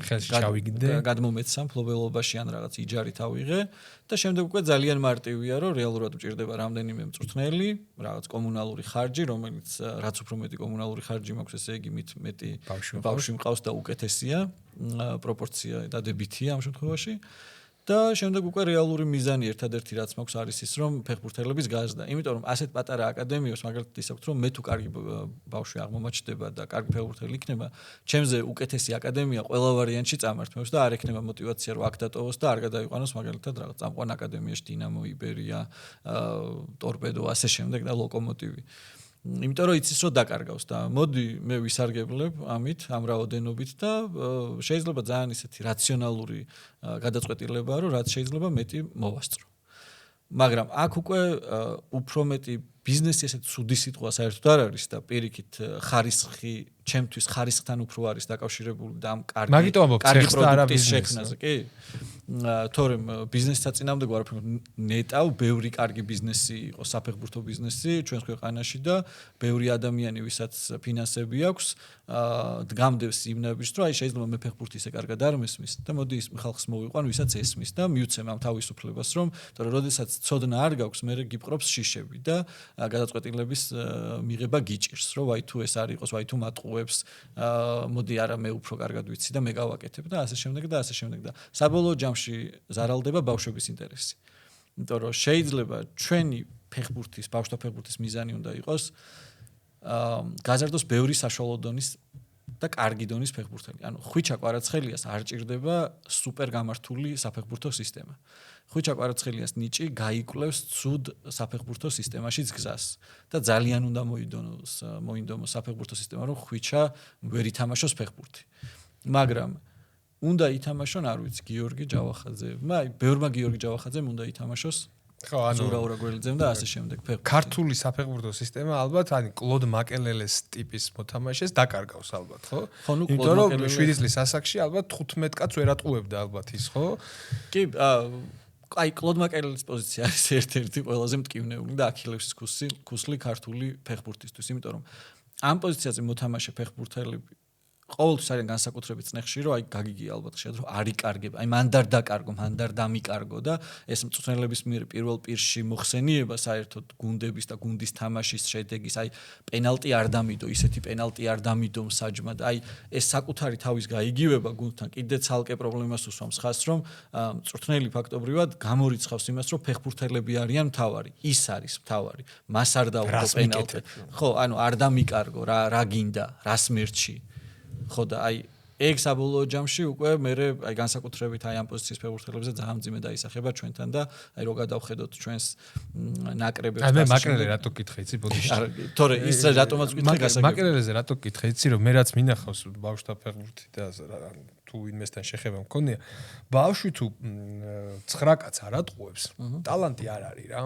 გადმომეცა მფლობელობაში ან რაღაც იჯარით ავიღე და შემდეგ უკვე ძალიან მარტივია რომ რეალურად მჭირდება რამდენიმე მწვრთნელი, რაღაც კომუნალური ხარჯი, რომელიც რაც უფრო მეტი კომუნალური ხარჯი მაქვს, ესე იგი მეტი ბავშვი მყავს და უკეთესია პროპორცია დადებითია ამ შემთხვევაში. და შემდეგ უკვე რეალური მიზანი ერთადერთი რაც მაქვს არის ის რომ ფეხბურთელების გაზრდა. იმიტომ რომ ასეთ პატარა აკადემიას მაგალითად ის აქვს რომ მე თუ კარგი ბავშვი აღმომაჩნდება და კარგი ფეხბურთელი იქნება, ჩემზე უკეთესი აკადემია ყველა ვარიანტში წამართმევს და არ ექნება мотиваცია რომ აქ დატოვოს და არ გადაიყვანოს მაგალითად რაღაც წამყვან აკადემიაში დინამო, იბერია, ტორპედო, ასე შემდეგ და ლოკომოტივი. იმიტომ რომ იცის რომ დაკარგავს და მოდი მე ვისარგებლებ ამით ამ რაოდენობით და შეიძლება ძალიან ისეთი რაციონალური გადაწყვეტილებაა რომ რაც შეიძლება მეტი მოვასწრო. მაგრამ აქ უკვე უფრო მეტი ბიზნესი ესეთ ცუდი სიტყვა საერთოდ არ არის და პირიქით ხარისხი ჩემთვის ხარისხთან უფრო არის დაკავშირებული და ამ კარგი პროდუქტის შექმნაზე, კი? თორემ ბიზნესის საწინააღმდეგო არაფერი ნეტავ ბევრი კარგი ბიზნესი იყო საფეხბურთო ბიზნესი ჩვენს ქვეყანაში და ბევრი ადამიანი ვისაც ფინანსები აქვს დგამდევს იმნების რომ აი შეიძლება მე ფეხბურთი ისე კარგად არ მესმის და მოდი ის ხალხს მოვიყვან ვისაც ესმის და მიუცემ ამ თავისუფლებას რომ თორე როდესაც ცოდნა არ გაქვს მე გიპყრობს შიშები და გადაწყვეტილების მიღება გიჭირს რომ ვაი თუ ეს არ იყოს ვაი თუ მატყუებს მოდი არა მე უფრო კარგად ვიცი და მე გავაკეთებ და ასე შემდეგ და ასე შემდეგ და საბოლოო ჯამში ზარალდება ბავშვების ინტერესი. იმიტომ რომ შეიძლება ჩვენი ფეხბურთის, ბავშვთა ფეხბურთის მიზანი უნდა იყოს გაზარდოს ბევრი საშუალო დონის და კარგი დონის ფეხბურთელი. ანუ ხვიჩა კვარაცხელიას არ ჭირდება სუპერ გამართული საფეხბურთო სისტემა. ხვიჩა კვარაცხელიას ნიჭი გაიკვლევს ცუდ საფეხბურთო სისტემაშიც გზას და ძალიან უნდა მოინდომოს საფეხბურთო სისტემა რომ ხვიჩა ვერ ითამაშოს ფეხბურთი. მაგრამ უნდა ითამაშონ, არ ვიცი, გიორგი ჯავახაძეებმა, აი, ბევრმა გიორგი ჯავახაძემ უნდა ითამაშოს. ხო, ანუ ზურა ურაგველიძემ და ასე შემდეგ. ქართული საფეხბურთო სისტემა ალბათ, ანუ კლოდ მაკელელეს ტიპის მოთამაშეს დაკარგავს ალბათ, ხო? იმიტომ რომ 7 წლის ასაკში ალბათ 15 კაცს ვერ ატყუებდა ალბათ ის, ხო? კი, აი, კლოდ მაკელელის პოზიცია არის ერთ-ერთი ყველაზე მტკივნეული და აქილევსის ქუსლი ქართული ფეხბურთისთვის, იმიტომ რომ ამ პოზიციაზე მოთამაშე ფეხბურთელები ყოველთვის არის განსაკუთრებით წნეხში, რომ აი გაგიგია ალბათ შეიძლება რომ არ იკარგება. აი მან დარ დაკარგო, მან დარ დამიკარგო და ეს მწვრთნელების მიერ პირველ პირში მოხსენიება საერთოდ გუნდების და გუნდის თამაშის შედეგის, აი პენალტი არ დამიდო, ისეთი პენალტი არ დამიდო მსაჯმა და აი ეს საკუთარი თავის გაიგივება გუნდთან კიდე ცალკე პრობლემას უსვამს ხას, რომ მწვრთნელი ფაქტობრივად გამორიცხავს იმას, რომ ფეხბურთელები არიან მთავარი. ის არის მთავარი. მას არ დაუგო პენალტი. ხო, ანუ არ დამიკარგო, რა გინდა, რას მერჩი. ხო და აი ეგ საბოლოო ჯამში უკვე მე აი განსაკუთრებით აი ამ პოზიციის ფეხბურთელებზე ძალიან მძიმე დაისახება ჩვენთან და აი რო გადავხედოთ ჩვენს ნაკრებებს აი მე მაკელელე რატო გითხე იცი ბოდიში თორე ის რატომაც გითხე გასაგებია მაკელელეზე რატო გითხე იცი რომ მე რაც მინახავს ბავშვთა ფეხბურთი და თუ ვინმესთან შეხება მქონია ბავშვი თუ 9 კაც არ ატყუებს ტალანტი არ არის რა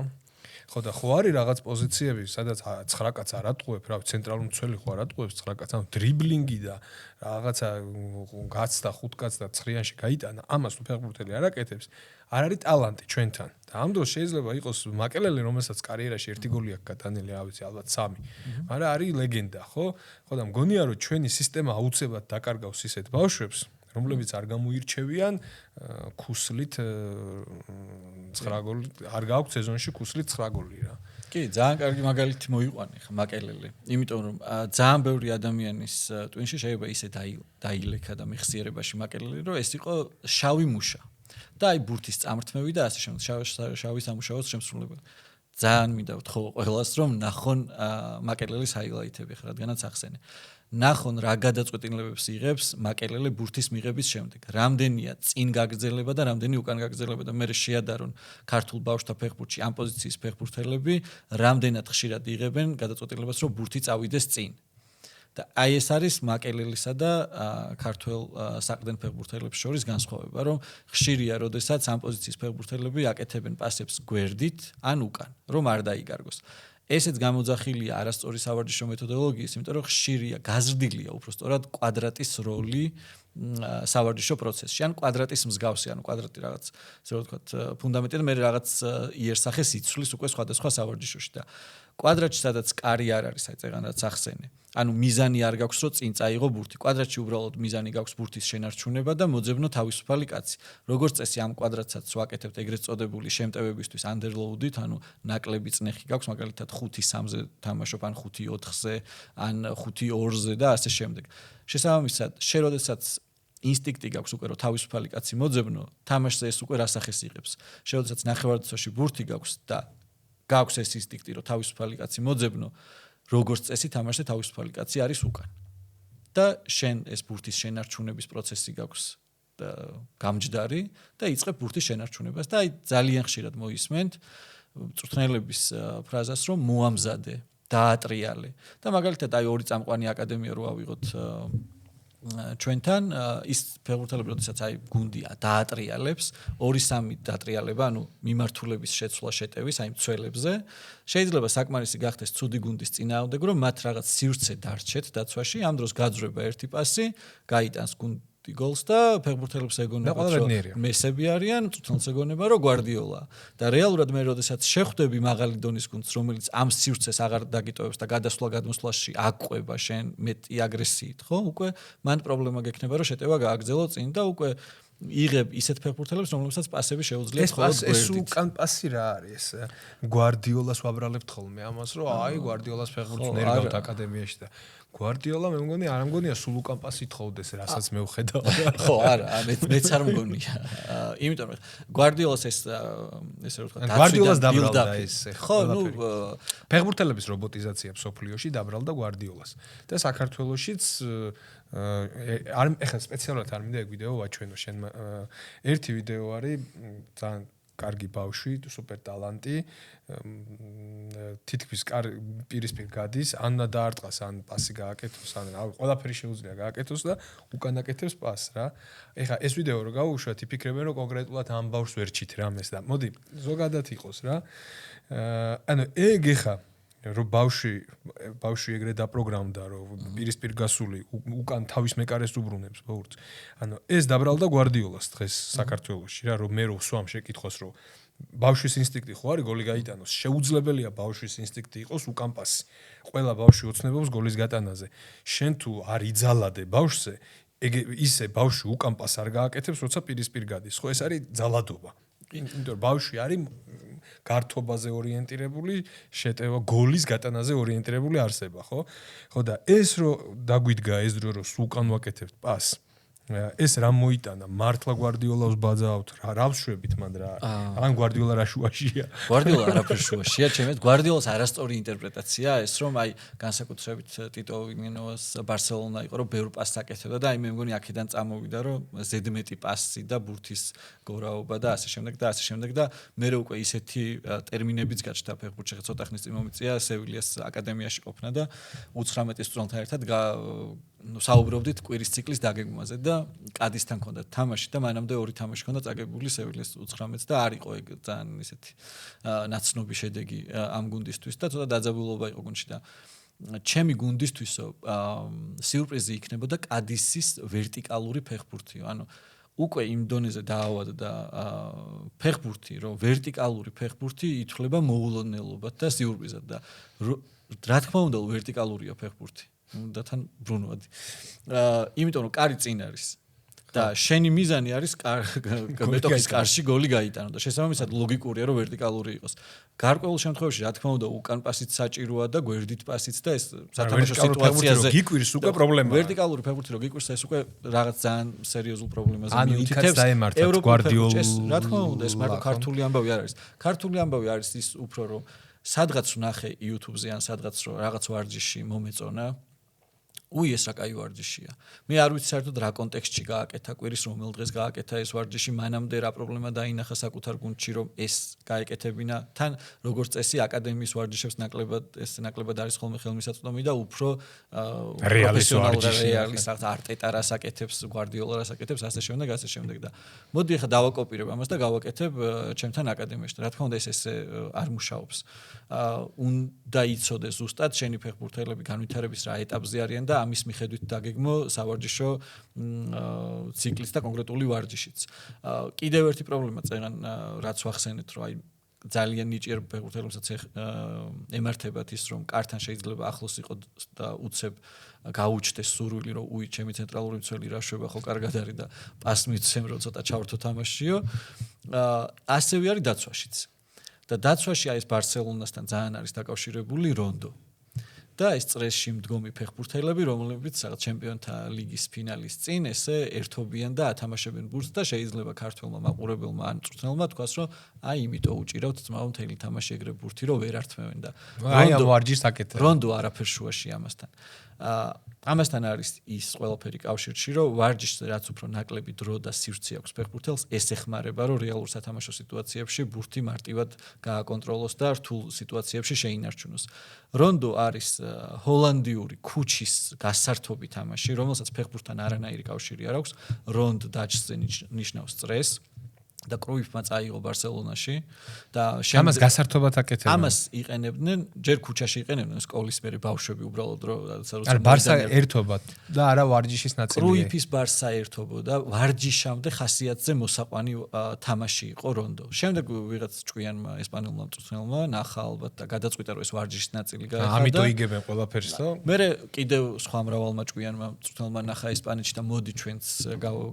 ხო და ხო არის რაღაც პოზიციები, სადაც 9 კაც არ ატყუებ, რა ცენტრალური მცველი ხო არ ატყუებს 9 კაც, ანუ დრიბლინგი და რაღაცა გაცდა 5 კაც და 9-იანში გაიტანა, ამას თუ ფეხბურთელი არ აკეთებს, არ არის ტალანტი ჩვენთან. და ამ დროს შეიძლება იყოს მაკელელე, რომელსაც კარიერაში 1 გოლი აქვს გატანილი, რა ვიცი, ალბათ 3. მაგრამ არის ლეგენდა, ხო? ხო და მგონია რომ ჩვენი სისტემა აუცილებლად დაკარგავს ისეთ ბავშვებს რომლებიც არ გამოირჩევიან ქუსლით 9 გოლი არ გააქვს სეზონში ქუსლით 9 გოლი რა. კი, ძალიან კარგი მაგალითი მოიყვანე ხა მაკელელე. იმიტომ რომ ძალიან ბევრი ადამიანის ტვინში შეიძლება ისე დაილექა და მეხსიერებაში მაკელელე, რომ ეს იყო შავი მუშა. და აი ბურთის წამრთმევი და ასე შემდეგ. შავი სამუშაოს შემსრულებელი. ძალიან მინდა ვთხოვო ყველას რომ ნახონ მაკელელის ჰაილაითები ხა რადგანაც ახსენე. ნახონ რა გადაწყვეტილებებს იღებს მაკელელე ბურთის მიღების შემდეგ. რამდენია წინ გაგრძელება და რამდენი უკან გაგრძელება და მე შეადარონ ქართულ ბავშვთა ფეხბურთში ამ პოზიციის ფეხბურთელები რამდენად ხშირად იღებენ გადაწყვეტილებას რომ ბურთი წავიდეს წინ. და აი ეს არის მაკელელისა და ქართულ საყრდენ ფეხბურთელებს შორის განსხვავება, რომ ხშირია, როდესაც ამ პოზიციის ფეხბურთელები აკეთებენ პასებს გვერდით ან უკან, რომ არ დაიკარგოს. ესეც გამოძახილია არასწორი სავარჯიშო მეთოდოლოგიის, იმიტომ რომ ხშირია, გაზრდილია უბრალოდ კვადრატის როლი სავარჯიშო პროცესში. ან კვადრატის მსგავსი, ანუ კვადრატი რაღაც, ასე რომ ვთქვათ, ფუნდამენტი და მე რაღაც იერსახეს იცვლის უკვე სხვადასხვა სავარჯიშოში და კვადრატში სადაც კარი არ არის, აი წეგან რაც ახსენე. ანუ მიზანი არ გაქვს, რომ წინ წაიღო ბურთი. კვადრატში უბრალოდ მიზანი გაქვს ბურთის შენარჩუნება და მოძებნო თავისუფალი კაცი. როგორც წესი ამ კვადრატსაც ვაკეთებთ ეგრეთ წოდებული შემტევებისთვის underload-ით, ანუ ნაკლები წნეხი გაქვს, მაგალითად 5-3-ზე თამაშობ, ან 5-4-ზე, ან 5-2-ზე და ასე შემდეგ. შესაბამისად, როდესაც ინსტინქტი გაქვს უკვე რომ თავისუფალი კაცი მოძებნო, თამაშზე ეს უკვე რასახეს იღებს. როდესაც ნახევარდაცვაში ბურთი გაქვს და გაქვს ეს ინსტინქტი რომ თავისუფალი კაცი მოძებნო, როგორც წესი თამაშზე თავისუფალი კაცი არის უკან. და შენ ეს ბურთის შენარჩუნების პროცესი გაქვს გამჯდარი და იწყებ ბურთის შენარჩუნებას და აი ძალიან ხშირად მოისმენთ მწვრთნელების ფრაზას რომ მოამზადე, დაატრიალე. და მაგალითად აი 2 წამყვანი აკადემია რო ავიღოთ ჩვენთან ის ფეხბურთელები, როდესაც აი გუნდია დაატრიალებს, 2-3 დატრიალება, ანუ მიმართულების შეცვლა შეტევის, აი მცველებზე, შეიძლება საკმარისი გახდეს ცუდი გუნდის წინააღმდეგ, რომ მათ რაღაც სივრცე დარჩეთ დაცვაში, ამ დროს გაძვრება ერთი პასი, გაიტანს გუნდი გოლს და ფეხბურთელებს ეგონებათ, რომ მესები არიან, მწვრთნელს ეგონება, რომ გვარდიოლა. და რეალურად მე როდესაც შეხვდები მაღალი დონის გუნდს, რომელიც ამ სივრცეს აღარ დაგიტოვებს და გადასვლა-გადმოსვლაში აკვება შენ მეტი აგრესიით, ხო? უკვე მან პრობლემა გექნება, რომ შეტევა გააგრძელო წინ და უკვე იღებ ისეთ ფეხბურთელებს, რომლებსაც პასები შეუძლიათ ხოლმე გვერდით. ეს უკან პასი რა არის? გვარდიოლას ვაბრალებთ ხოლმე ამას, რომ აი გვარდიოლას ფეხბურთნერი გავთ აკადემიაში და გვარდიოლა მე მგონი არ მგონია სულ უკან პასი თხოვდეს, რასაც მე ვხედავ. ხო, არა, მეც არ მგონია. იმიტომ რომ გვარდიოლას ესე რომ ვთქვა, გვარდიოლას დაბრალდა ეს. ხო, ნუ ფეხბურთელების რობოტიზაცია სოფლიოში დაბრალდა გვარდიოლას. და საქართველოშიც ეხლა სპეციალურად არ მინდა ეგ ვიდეო ვაჩვენო შენ. ერთი ვიდეო არის ძალიან კარგი ბავშვი, სუპერ ტალანტი, თითქმის პირისპირ გადის, ან დაარტყას, ან პასი გააკეთოს, ან ყველაფერი შეუძლია გააკეთოს და უკან აკეთებს პასს რა. ეხლა ეს ვიდეო რო გავუშვათ, იფიქრებენ რომ კონკრეტულად ამ ბავშვს ვერ ჩით რამეს და მოდი ზოგადად იყოს რა. ანუ ეგ ეხლა რომ ბავშვი ეგრე დაპროგრამდა, რომ პირისპირ გასული უკან თავის მეკარეს უბრუნებს ბურთს. ანუ ეს დაბრალდა გვარდიოლას დღეს საქართველოში რა, რომ მე რო სვამ შეკითხოს, რომ ბავშვის ინსტინქტი ხო არის გოლი გაიტანოს, შეუძლებელია ბავშვის ინსტინქტი იყოს უკან პასი. ყველა ბავშვი ოცნებობს გოლის გატანაზე. შენ თუ არ იძალადე ბავშვზე, ისე ბავშვი უკან პასს არ გააკეთებს, როცა პირისპირ გადის. ხო, ეს არის ძალადობა. იმიტომ რომ ბავშვი არის გართობაზე ორიენტირებული, შეტევა გოლის გატანაზე ორიენტირებული არსება, ხო? ხო და ეს რომ დაგვიდგა ეს დრო რომ უკან ვაკეთებთ პასს. ეს რა მოიტანა? მართლა გვარდიოლას ბაძავთ რა? რა ვშვებით მან რა? ან გვარდიოლა რა შუაშია? გვარდიოლა არაფერ შუაშია, ჩემეთ გვარდიოლას არასწორი ინტერპრეტაცია ეს რომ აი განსაკუთრებით ტიტო ვინინოს ბარსელონა იყო რომ ბევრ პასს აკეთებდა და აი მე მგონი აქედან წამოვიდა რომ ზედმეტი პასი და ბურთის გორაობა და ასე შემდეგ და ასე შემდეგ და მე უკვე ისეთი ტერმინებიც გაჩნდა ფეხბურთში ცოტა ხნის წინ მომიწია სევილიას აკადემიაში ყოფნა და 19 სტუდენტთან ერთად საუბრობდით კვირის ციკლის დაგეგმვაზე და კადისთან ჰქონდათ თამაში და მანამდე 2 თამაში ჰქონდა წაგებული სევილიას 19-ს და არ იყო ეგ ძალიან ისეთი ნაცნობი შედეგი ამ გუნდისთვის და ცოტა დაძაბულობა იყო გუნდში და ჩემი გუნდისთვისო სიურპრიზი იქნებოდა კადისის ვერტიკალური ფეხბურთი ანუ უკვე იმ დონეზე დაავადდა ფეხბურთი რომ ვერტიკალური ფეხბურთი ითვლება მოულოდნელობად და სიურპრიზად და რა თქმა უნდა ვერტიკალურია ფეხბურთი და თან ბრუნვადი. იმიტომ რომ კარი წინ არის და შენი მიზანი არის მეტოქის კარში გოლი გაიტანო და შესაბამისად ლოგიკურია რომ ვერტიკალური იყოს. გარკვეულ შემთხვევაში რა თქმა უნდა უკან პასით საჭიროა და გვერდით პასით და ეს სათამაშო სიტუაციაზე გიკვირს უკვე პრობლემაა. ვერტიკალური ფეხბურთი რო გიკვირს ეს უკვე რაღაც ძალიან სერიოზულ პრობლემაზე მიუთითებს. გვარდიოლა რა თქმა უნდა ეს მარტო ქართული ამბავი არ არის. ქართული ამბავი არის ის უფრო რომ სადღაც ვნახე YouTube-ზე ან სადღაც რომ რაღაც ვარჯიში მომეწონა ეს რა კაი ვარჯიშია. მე არ ვიცი საერთოდ რა კონტექსტში გააკეთა, კვირის რომელ დღეს გააკეთა ეს ვარჯიში, მანამდე რა პრობლემა დაინახა საკუთარ გუნდში, რომ ეს გაეკეთებინა. თან როგორც წესი აკადემიის ვარჯიშებს ნაკლებად არის ხოლმე ხელმისაწვდომი და უფრო რეალის არტეტა რას აკეთებს, გვარდიოლა რას აკეთებს, ასე შემდეგ და მოდი ახლა დავაკოპირებ ამას და გავაკეთებ ჩემთან აკადემიაში. რა თქმა უნდა ეს არ მუშაობს. უნდა იცოდეს ზუსტად შენი ფეხბურთელები განვითარების რა ეტაპზე არიან და ამის მიხედვით დაგეგმო სავარჯიშო ციკლიც და კონკრეტული ვარჯიშიც. კიდევ ერთი პრობლემა წერან რაც ვახსენეთ რომ აი ძალიან ნიჭიერ ფეხბურთელებსაც ემართებათ ის რომ კართან შეიძლება ახლოს იყოს და უცებ გაუჩნდეს სურვილი რომ ჩემი ცენტრალური მცველი რა შვება ხო კარგად არის და პას მიცემ რომ ცოტა ჩავრთო თამაშიო. ასევე არის დაცვაშიც. და დაცვაში აი ეს ბარსელონასთან ძალიან არის დაკავშირებული რონდო. და ეს წრესში მდგომი ფეხბურთელები, რომლებიც რაღაც ჩემპიონთა ლიგის ფინალის წინ ესე ერთობიან და ათამაშებენ ბურთს და შეიძლება ქართველმა მაყურებელმა ან მწვრთნელმა თქვას, რომ აი იმიტომ უჭირავთ ძმაო მთელი თამაში ეგრე ბურთი, რომ ვერ ართმევენ და აი ამ ვარჯიშს აკეთებ. რონდო არაფერ შუაში ამასთან. ამასთან არის ის ყველაფერი კავშირში, რომ ვარჯიშზე რაც უფრო ნაკლები დრო და სივრცე აქვს ფეხბურთელს, ეს ეხმარება, რომ რეალურ სათამაშო სიტუაციებში ბურთი მარტივად გააკონტროლოს და რთულ სიტუაციებში შეინარჩუნოს. რონდო არის ჰოლანდიური ქუჩის გასართობი თამაში, რომელსაც ფეხბურთთან არანაირი კავშირი არ აქვს. რონდ დაჯზე ნიშნავს წრეს. და კრუიფმა წაიღო ბარსელონაში და ამას გასართობად აკეთებდნენ. ამას იყენებდნენ, ჯერ ქუჩაში იყენებდნენ სკოლის მერე ბავშვები უბრალოდ როცა ბარსა ერთობა და არა ვარჯიშის ნაწილია. კრუიფის ბარსა ერთობა და ვარჯიშამდე ხასიათზე მოსაყვანი თამაში იყო რონდო. შემდეგ ვიღაც ჭკვიანმა ესპანელმა მწვრთნელმა ნახა ალბათ და გადაწყვიტა რომ ეს ვარჯიშის ნაწილი გაეხადა. ამიტომ იგებენ ყველაფერს და მერე კიდევ სხვა მრავალმა ჭკვიანმა მწვრთნელმა ნახა ესპანეთში და მოდი ჩვენც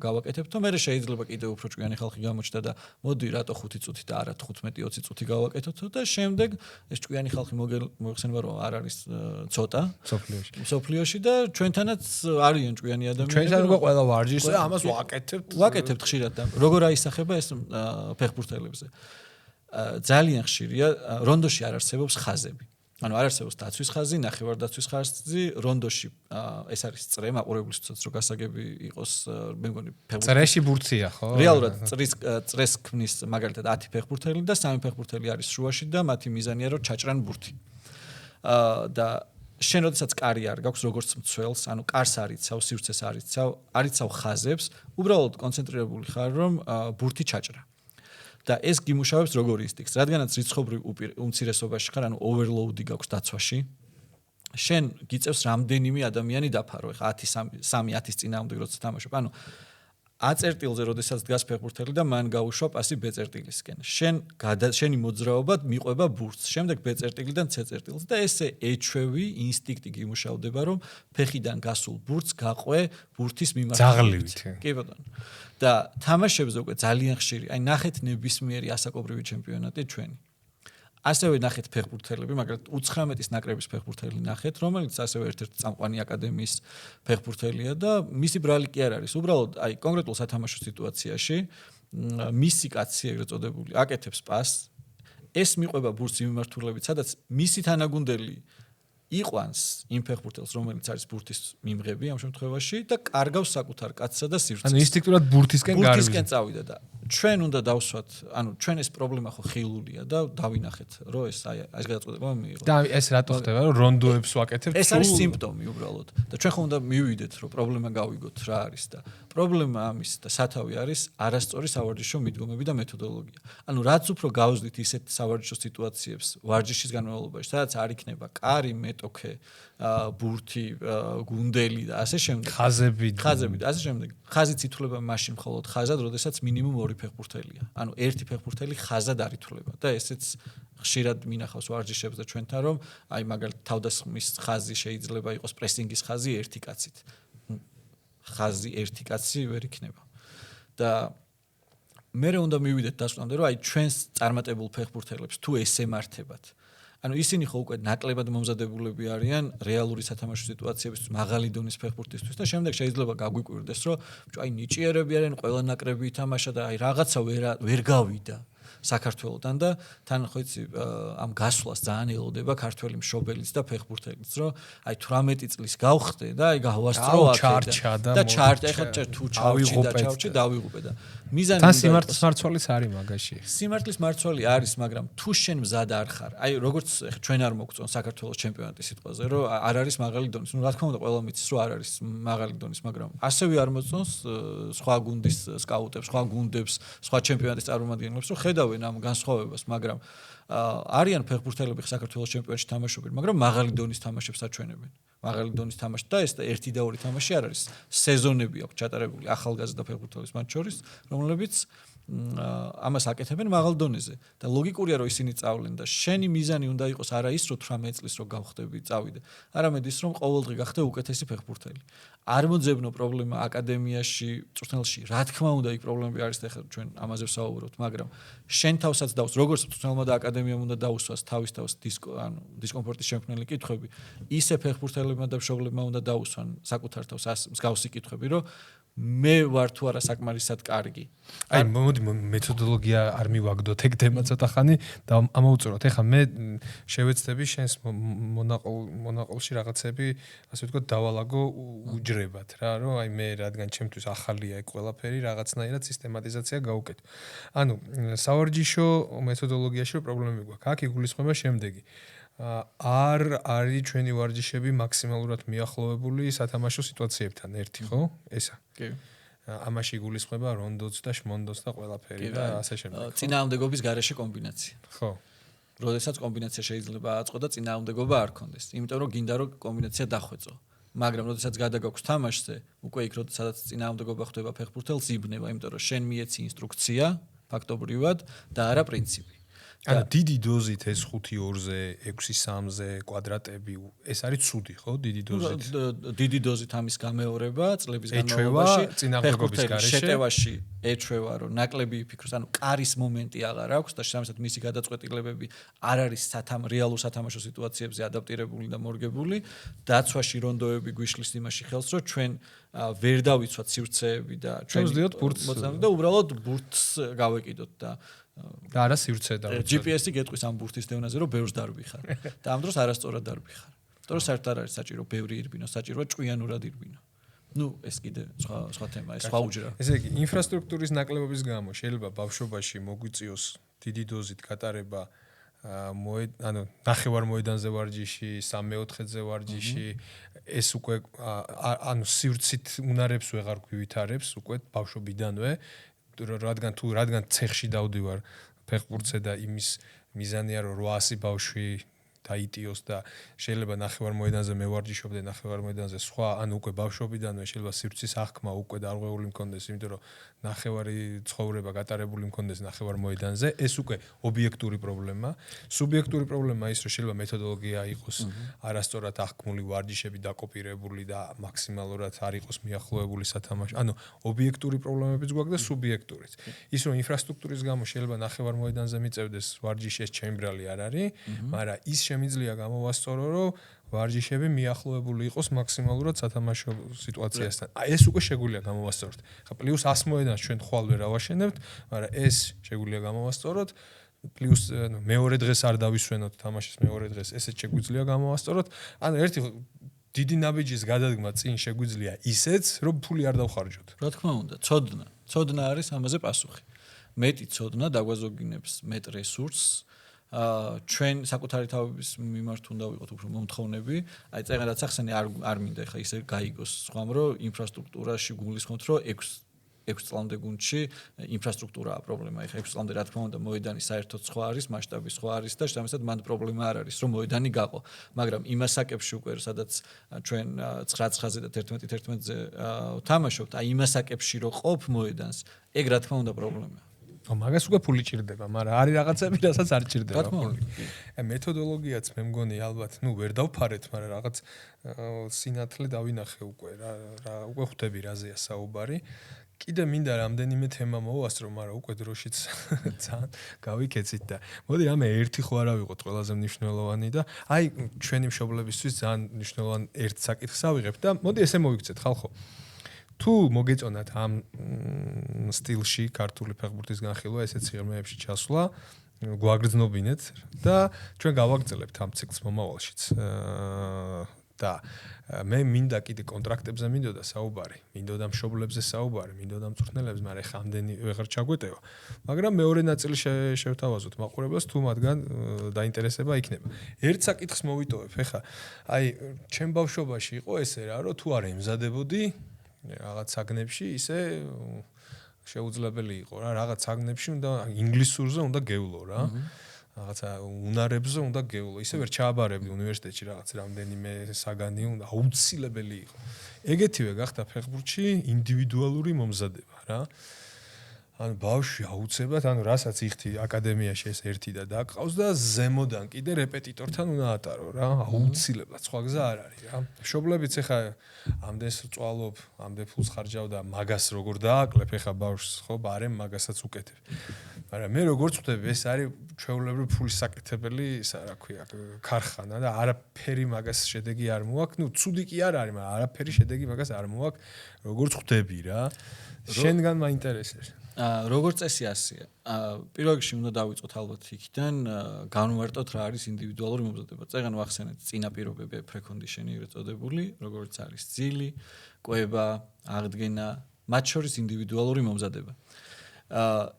გავაკეთებთ და მერე შეიძლება კიდევ უფრო ჭკვიანი ხალხი გამოჩნდა და მოდი რატო 5 წუთი და არა 15-20 წუთი გავაკეთოთ და შემდეგ ეს ჭკვიანი ხალხი მოიხსენება რომ არ არის ცოტა სოფლიოში და ჩვენთანაც არიან ჭკვიანი ადამიანები ჩვენთან უკვე ყველა ვარჯიშზე ამას ვაკეთებთ ხშირად და როგორ აისახება ეს ფეხბურთელებზე ძალიან ხშირია რონდოში არ არსებობს ხაზები ანუ არ არსებობს დაცვის ხაზი, ნახევარდაცვის ხაზი, რონდოში ეს არის წრე, მაყურებლისთვისაც რო გასაგები იყოს, მე მგონი წრეში ბურთია, ხო? რეალურად წრეს ქმნის მაგალითად 10 ფეხბურთელი და 3 ფეხბურთელი არის შუაში და მათი მიზანია რომ ჩაჭრან ბურთი. და შენ როდესაც კარი არ გაქვს როგორც მცველს, ანუ კარს არიცავ, სივრცეს არიცავ ხაზებს, უბრალოდ კონცენტრირებული ხარ რომ ბურთი ჩაჭრა. და ეს გიმუშავებს როგორ ინსტინქტს, რადგანაც რიცხობრივ უმცირესობაში ხარ, ანუ overload-ი გაქვს დაცვაში. შენ გიწევს რამდენიმე ადამიანი დაფარო, ხა 3-10 წინააღმდეგ როცა თამაშობ, ანუ A წერტილზე როდესაც დგას ფეხბურთელი და მან გაუშვა პასი B წერტილისკენ. შენი მოძრაობა მიყვება ბურთს, შემდეგ B წერტილიდან C წერტილს და ესე ეჩვევი ინსტინქტი გიმუშავდება, რომ ფეხიდან გასულ ბურთს გაყვე ბურთის მიმართულებით. კი ბატონო. და თამაშებზე უკვე ძალიან ხშირი, აი ნახეთ ნებისმიერი ასაკობრივი ჩემპიონატი ჩვენი. ასევე ნახეთ ფეხბურთელები, მაგრამ 19-ის ნაკრების ფეხბურთელი ნახეთ, რომელიც ასევე ერთ-ერთი წამყვანი აკადემიის ფეხბურთელია და მისი ბრალი კი არ არის. უბრალოდ აი კონკრეტულ სათამაშო სიტუაციაში მისი კაცი ეგრეთ წოდებული აკეთებს პასს, ეს მიყვება ბურთს მიმართულებით, სადაც მისი თანაგუნდელი იყვანს იმ ფეხბურთელს, რომელიც არის ბურთის მიმღები ამ შემთხვევაში და კარგავს საკუთარ კაცსა და სივრცეს. ანუ ინსტინქტურად ბურთისკენ გარბის. ბურთისკენ წავიდა და ჩვენ უნდა დავსვათ, ანუ ჩვენ ეს პრობლემა ხო ხილულია და დავინახეთ, რომ ეს აი ეს გადაწყვეტილება მიიღო. და ეს რატო ხდება, რომ რონდოებს ვაკეთებთ? ეს არის სიმპტომი უბრალოდ. და ჩვენ ხომ უნდა მივიდეთ, რომ პრობლემა გავიგოთ რა არის და პრობლემა ამის და სათავე არის არასწორი სავარჯიშო მიდგომები და მეთოდოლოგია. ანუ რაც უფრო გავზდით ისეთ სავარჯიშო სიტუაციებს ვარჯიშის განმავლობაში, სადაც არ იქნება კარი, მეტოქე, ბურთი, გუნდელი და ასე შემდეგ. ხაზები და ასე შემდეგ. ხაზიც ითვლება მაშინ მხოლოდ ხაზად, როდესაც მინიმუმ 2 ფეხბურთელია. ანუ ერთი ფეხბურთელი ხაზად არ ითვლება და ესეც ხშირად მინახავს ვარჯიშებს და ჩვენთან რომ აი მაგალითად თავდასხმის ხაზი შეიძლება იყოს პრესინგის ხაზი ერთი კაცით. ხაზი ერთი კაცი ვერ იქნება. და მე უნდა მივიდეთ დასკვნამდე რომ აი ჩვენს წარმატებულ ფეხბურთელებს თუ ეს ემართებათ ანუ ისინი ხო უკვე ნაკლებად მომზადებულები არიან რეალური სათამაშო სიტუაციებისთვის, მაღალი დონის ფეხბურთისთვის და შემდეგ შეიძლება გაგვიკვირდეს, რომ აი ნიჭიერები არიან, ყველა ნაკრები ითამაშა და აი რაღაცა ვერ გავიდა საქართველოსთან და თან ხო იცი ამ გასვლას ძალიან ელოდება ქართველი მშობელიც და ფეხბურთელიც, რომ აი 18 წლის გავხდე და აი გავასწრო და ჩარჩა ეხლა თუ ჩავჭი დავიღუპე და მიზანი თან სიმართლის მარცვალიც არის მაგაში. სიმართლის მარცვალი არის, მაგრამ თუ შენ მზად არ ხარ, აი როგორც ჩვენ არ მოგწონ საქართველოს ჩემპიონატის სიტყვაზე, რომ არ არის მაღალი დონის. ნუ რა თქმა უნდა, ყველა მიცის, რომ არ არის მაღალი დონის, მაგრამ ასევე არ მოწონს სხვა გუნდის სკაუტებს, სხვა გუნდებს, სხვა ჩემპიონატის წარმომადგენლებს, რომ ხედავენ ამ განსხვავებას, მაგრამ არიან ფეხბურთელები საქართველოს ჩემპიონატში თამაშობენ, მაგრამ მაღალი დონის თამაშებს აჩვენებენ. მაღალი დონის თამაში და ეს 1 და 2 თამაში არ არის. სეზონები აქვს ჩატარებული ახალგაზრდა ფეხბურთელის მათ შორის, რომლებიც ამას აკეთებენ მაღალ დონეზე და ლოგიკურია რომ ისინი წავლენ და შენი მიზანი უნდა იყოს არა ის რომ 18 წლის რო გავხდები წავიდე, არამედ ის რომ ყოველდღე გახდე უკეთესი ფეხბურთელი. არ მოძებნო პრობლემა აკადემიაში, მწვრთნელში, რა თქმა უნდა იქ პრობლემები არის და ახლა ჩვენ ამაზე ვსაუბრობთ, მაგრამ შენ თავსაც დავს, როგორც მწვრთნელმა და აკადემიამ უნდა დაუსვას თავის დისკომფორტის შემქმნელი კითხვები, ისე ფეხბურთელებმა და მშობლებმა უნდა დაუსვან საკუთარ თავს მსგავსი კითხვები, რომ მე ვარ თუ არა საკმარისად კარგი. აი მოდი მეთოდოლოგია არ მივაგდოთ ეგ თემა ცოტა ხანი და ამოვუწუროთ. ეხლა მე შევეცდები შენს მონაყოლში რაღაცები, ასე ვთქვათ, დავალაგო უჯრებად რა, რომ აი მე რადგან ჩემთვის ახალია ეგ ყველაფერი, რაღაცნაირად სისტემატიზაცია გავუკეთო. ანუ სავარჯიშო მეთოდოლოგიაში რო პრობლემები გვაქვს. აქ იგულისხმება შემდეგი. არ არის ჩვენი ვარჯიშები მაქსიმალურად მიახლოებული სათამაშო სიტუაციებთან ერთი, ხო? ესა. კი. ამაში იგულისხმება რონდოც და შმონდოც და ყველაფერი და ასე შემდეგ. წინააღმდეგობის გარეშე კომბინაცია. ხო. როდესაც კომბინაცია შეიძლება აწყო და წინააღმდეგობა არ კონდეს. იმიტომ რომ გინდა რომ კომბინაცია დახვეწო. მაგრამ როდესაც გადაგაქვს თამაშზე, უკვე იქ როდესაც წინააღმდეგობა ხდება ფეხბურთელს იბნება, იმიტომ რომ შენ მიეცი ინსტრუქცია ფაქტობრივად და არა პრინციპი. ანუ დიდი დოზით ეს 5-2-ზე, 6-3-ზე კვადრატები, ეს არის ცუდი, ხო? დიდი დოზით. დიდი დოზით ამის გამეორება წლების განმავლობაში წინააღმდეგობის გარეშე შეტევაში ეჩვევა, რომ ნაკლები იფიქროს, ანუ კარის მომენტი აღარ აქვს და შესაბამისად მისი გადაწყვეტილებები არ არის რეალურ სათამაშო სიტუაციებზე ადაპტირებული და მორგებული. დაცვაში რონდოები გვიშლის იმაში ხელს, რომ ჩვენ ვერ დავიცვათ სივრცეები და ჩვენ ვზდიოთ ბურთს და უბრალოდ ბურთს გავეკიდოთ და არა სივრცე დავიცვათ. GPS-ი გეტყვის ამ ბურთის დევნაზე, რომ ბევრს დარბიხარ. და ამ დროს არასწორად დარბიხარ. იმიტომ რომ საერთოდ არ არის საჭირო ბევრი ირბინო, საჭიროა ჭკვიანურად ირბინო. ნუ ეს კიდე სხვა თემაა, ეს სხვა უჯრა. ესე იგი, ინფრასტრუქტურის ნაკლებობის გამო შეიძლება ბავშვობაში მოგვიწიოს დიდი დოზით გატარება ანუ ნახევარ მოედანზე ვარჯიში, 3/4-ზე ვარჯიში, ეს უკვე ანუ სივრცით უნარებს ვეღარ გვითარებს უკვე ბავშვობიდანვე, რადგან ცეხში დავდივარ ფეხბურთზე და იმის მიზანია რომ 800 ბავშვი დაიტიოს და შეიძლება ნახევარ მოედანზე მევარჯიშობდე, ნახევარ მოედანზე სხვა, ანუ უკვე ბავშვობიდანვე შეიძლება სივრცის აღქმა უკვე დარღვეული მქონდეს, იმიტომ რომ ნახევარი ცხოვრება გატარებული მქონდეს ნახევარ მოედანზე, ეს უკვე ობიექტური პრობლემა. სუბიექტური პრობლემა ის, რომ შეიძლება მეთოდოლოგია იყოს არასწორად აღქმული, ვარჯიშები დაკოპირებული და მაქსიმალურად არ იყოს მიახლოებული სათამაშო. ანუ ობიექტური პრობლემებიც გვაქვს და სუბიექტურიც. ის რომ ინფრასტრუქტურის გამო შეიძლება ნახევარ მოედანზე მიწევდეს ვარჯიში, ეს ჩემბრალი არ არის, მაგრამ ის შემიძლია გამოვასწორო, რომ ვარჯიშები მიახლოებული იყოს მაქსიმალურად სათამაშო სიტუაციასთან. ეს უკვე შეგვიძლია გამოვასწოროთ. ხა პლუს 100 მოედანს ჩვენ ხვალ ვერ ავაშენებთ, მაგრამ ეს შეგვიძლია გამოვასწოროთ. პლუს მეორე დღეს არ დავისვენოთ თამაშის მეორე დღეს, ესეც შეგვიძლია გამოვასწოროთ. ანუ ერთი დიდი ნაბიჯის გადადგმა წინ შეგვიძლია ისეც, რომ ფული არ დავხარჯოთ. რა თქმა უნდა, ცოდნა არის ამაზე პასუხი. მეტი ცოდნა დაგვაზოგინებს მეტ რესურსს. ჩვენ საკუთარი თავების მიმართ უნდა ვიყოთ უფრო მომთხოვნები. აი წეგნად სახსენი არ მინდა ხა ისე გაიგოს სხვამ რომ ინფრასტრუქტურაში გულისხმობთ რომ 6 წლამდე გუნდში ინფრასტრუქტურაა პრობლემა. ეხა 6 წლამდე რა თქმა უნდა მოედანი საერთოდ სხვა არის, მასშტაბი სხვა არის და შესაბამისად მან პრობლემა არ არის რომ მოედანი გაყო. მაგრამ იმ ასაკებში უკვე სადაც ჩვენ 9-9-ზე და 11-11-ზე თამაშობთ, აი იმ ასაკებში რო ყოფ მოედანს, ეგ რა თქმა უნდა პრობლემაა. მაგას უკვე ფული ჭირდება, მაგრამ არის რაღაცები, რასაც არ ჭირდება რა თქმა უნდა. აი მეთოდოლოგიაც მე მგონი ალბათ, ვერ დავფარეთ, მაგრამ რაღაც სინათლე დავინახე უკვე რა უკვე ხვდები რაზეა საუბარი. კიდე მინდა რამდენიმე თემა მოვასწრო, მაგრამ უკვე დროშიც ძალიან გავიქეცით და მოდი რამე ერთი ხო არა ვიყოთ ყველაზე მნიშვნელოვანი და აი ჩვენი მშობლებისთვის ძალიან მნიშვნელოვანი ერთ საკითხს ავიღებ და მოდი ესე მოვიქცეთ ხალხო. თუ მოგეწონათ ამ სტილში ქართული ფეხბურთის განხილვა, ესეც სიღრმეებში ჩასვლა, გვაგრძნობინეთ და ჩვენ გავაგრძელებთ ამ ციკლს მომავალშიც. და მე მინდა კიდე კონტრაქტებზე მინდოდა საუბარი, მინდოდა მშობლებზე საუბარი, მინდოდა მწვრთნელებზე, მაგრამ ეხა ამდენი ვეღარ ჩაგვეტევა. მაგრამ მეორე ნაწილი შევთავაზოთ მაყურებელს, თუ მათგან დაინტერესება იქნება. ერთ საკითხს მოვიტოვებ, ეხა აი ჩემ ბავშვობაში იყო ესე რა, რომ თუ არ ემზადებოდი რაღაც საგნებში ისე შეუძლებელი იყო რა რაღაც საგნებში უნდა ინგლისურზე უნდა გევლო რა რაღაცა უნარებზე უნდა გევლო ისე ვერ ჩააბარებდი უნივერსიტეტში რაღაც რამდენიმე საგანი უნდა აუცილებელი იყო ეგეთივე გახდა ფეხბურთში ინდივიდუალური მომზადება რა ანუ ბავშვი აუცილებლად, ანუ რასაც იხდი აკადემიაში ეს ერთი და დაკყავს და ზემოდან კიდე რეპეტიტორთან უნდა ატარო რა, აუცილებლად, სხვა გზა არ არის რა. მშობლებიც ეხა ამდენს წვალობ, ამდენ ფულს ხარჯავ და მაგას როგორ დააკლებ ეხა ბავშვს, ხო, ბარემ მაგასაც უკეთებ. მაგრამ მე როგორც ვხვდები, ეს არის ჩვეულებრივ ფულის საკეთებელი, რა ქვია, ქარხანა და არაფერი მაგას შედეგი არ მოაქვს. ნუ ცუდი კი არ არის, მაგრამ არაფერი შედეგი მაგას არ მოაქვს, როგორც ხვდები რა. შენგან მაინტერესებს. როგორც წესი ასია. პირველ რიგში უნდა დავიწყოთ ალბათ იქიდან, განვარტოთ რა არის ინდივიდუალური მომზადება. წეგან ვახსენეთ წინა პირობები პრეკონდიშენი წოდებული, როგორც არის ძილი, კვება, აღდგენა, მათ შორის ინდივიდუალური მომზადება.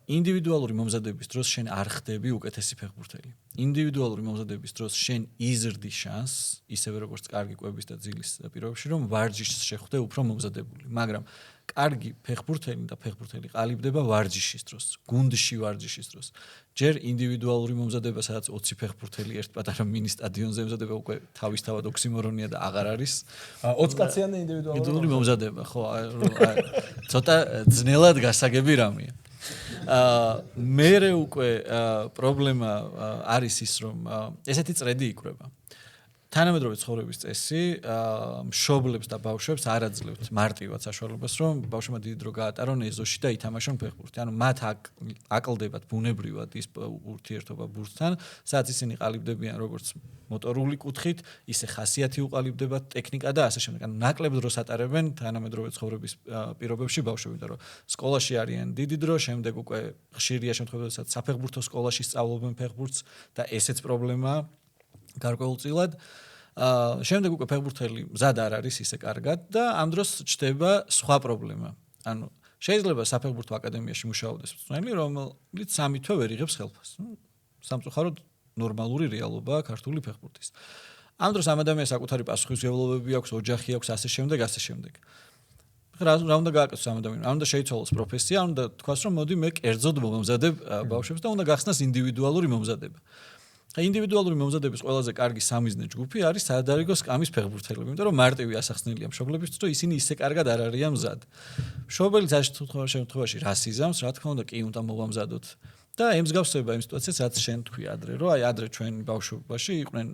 ინდივიდუალური მომზადების დროს შენ არ ხდები უკეთესი ფეხბურთელი. ინდივიდუალური მომზადების დროს შენ იზრდი შანსს, ისევე როგორც კარგი კვების და ძილის პირობებში, რომ ვარჯიშს შეხვდე უფრო მომზადებული. მაგრამ კარგი ფეხბურთელი და ფეხბურთელი ყალიბდება ვარჯიშის დროს, გუნდში ვარჯიშის დროს. ჯერ ინდივიდუალური მომზადება, სადაც 20 ფეხბურთელი ერთ პატარა მინი სტადიონზე ემზადება, უკვე თავისთავად ოქსიმორონია და აღარ არის. 20 კაციანი ინდივიდუალური მომზადება, ხო, ცოტა ძნელად გასაგები რამეა. მერე უკვე პრობლემა არის ის, რომ ესეთი წრედი იკვრება. თანამედროვე ცხოვრების წესი მშობლებს და ბავშვებს არ აძლევთ მარტივად საშუალებას, რომ ბავშვმა დიდი დრო გაატარონ ეზოში და ითამაშონ ფეხბურთი. ანუ მათ აკლდებათ ბუნებრივად ის ურთიერთობა ბურთთან, სადაც ისინი ყალიბდებიან როგორც მოტორული კუთხით, ისე ხასიათი უყალიბდებათ, ტექნიკა და ასე შემდეგ. ანუ ნაკლებ დროს ატარებენ თანამედროვე ცხოვრების პირობებში ბავშვები, იმიტომ რომ სკოლაში არიან დიდი დრო, შემდეგ უკვე ხშირია შემთხვევები, სადაც საფეხბურთო სკოლაში სწავლობენ ფეხბურთს და ესეც პრობლემაა გარკვეულწილად. შემდეგ უკვე ფეხბურთელი მზად არ არის ისე კარგად და ამ დროს ჩდება სხვა პრობლემა. ანუ შეიძლება საფეხბურთო აკადემიაში მუშაობდეს მწვრთნელი, რომელიც 3 თვე ვერ იღებს ხელფასს. სამწუხაროდ ნორმალური რეალობაა ქართული ფეხბურთის. ამ დროს ამ ადამიანს საკუთარი პასუხისმგებლობები აქვს, ოჯახი აქვს, ასე შემდეგ, ასე შემდეგ. რა უნდა გააკეთოს ამ ადამიანს? არ უნდა შეიცვალოს პროფესია, არ უნდა თქვას, რომ მოდი მე კერძოდ მომზადებ ბავშვებს და უნდა გახსნას ინდივიდუალური მომზადება. ინდივიდუალური მომზადების ყველაზე კარგი სამიზნე ჯგუფი არის საადარიგო სკამის ფეხბურთელები, იმიტომ რომ მარტივი ასახსნელია მშობლებისთვის, რომ ისინი ისე კარგად არ არიან მზად. მშობელი შემთხვევაში რას იზამს, რა თქმა უნდა, კი უნდა მოვამზადოთ. და ემსგავსება იმ სიტუაციას, რაც შენ თქვი ადრე, რომ აი ადრე ჩვენ ბავშვობაში იყვნენ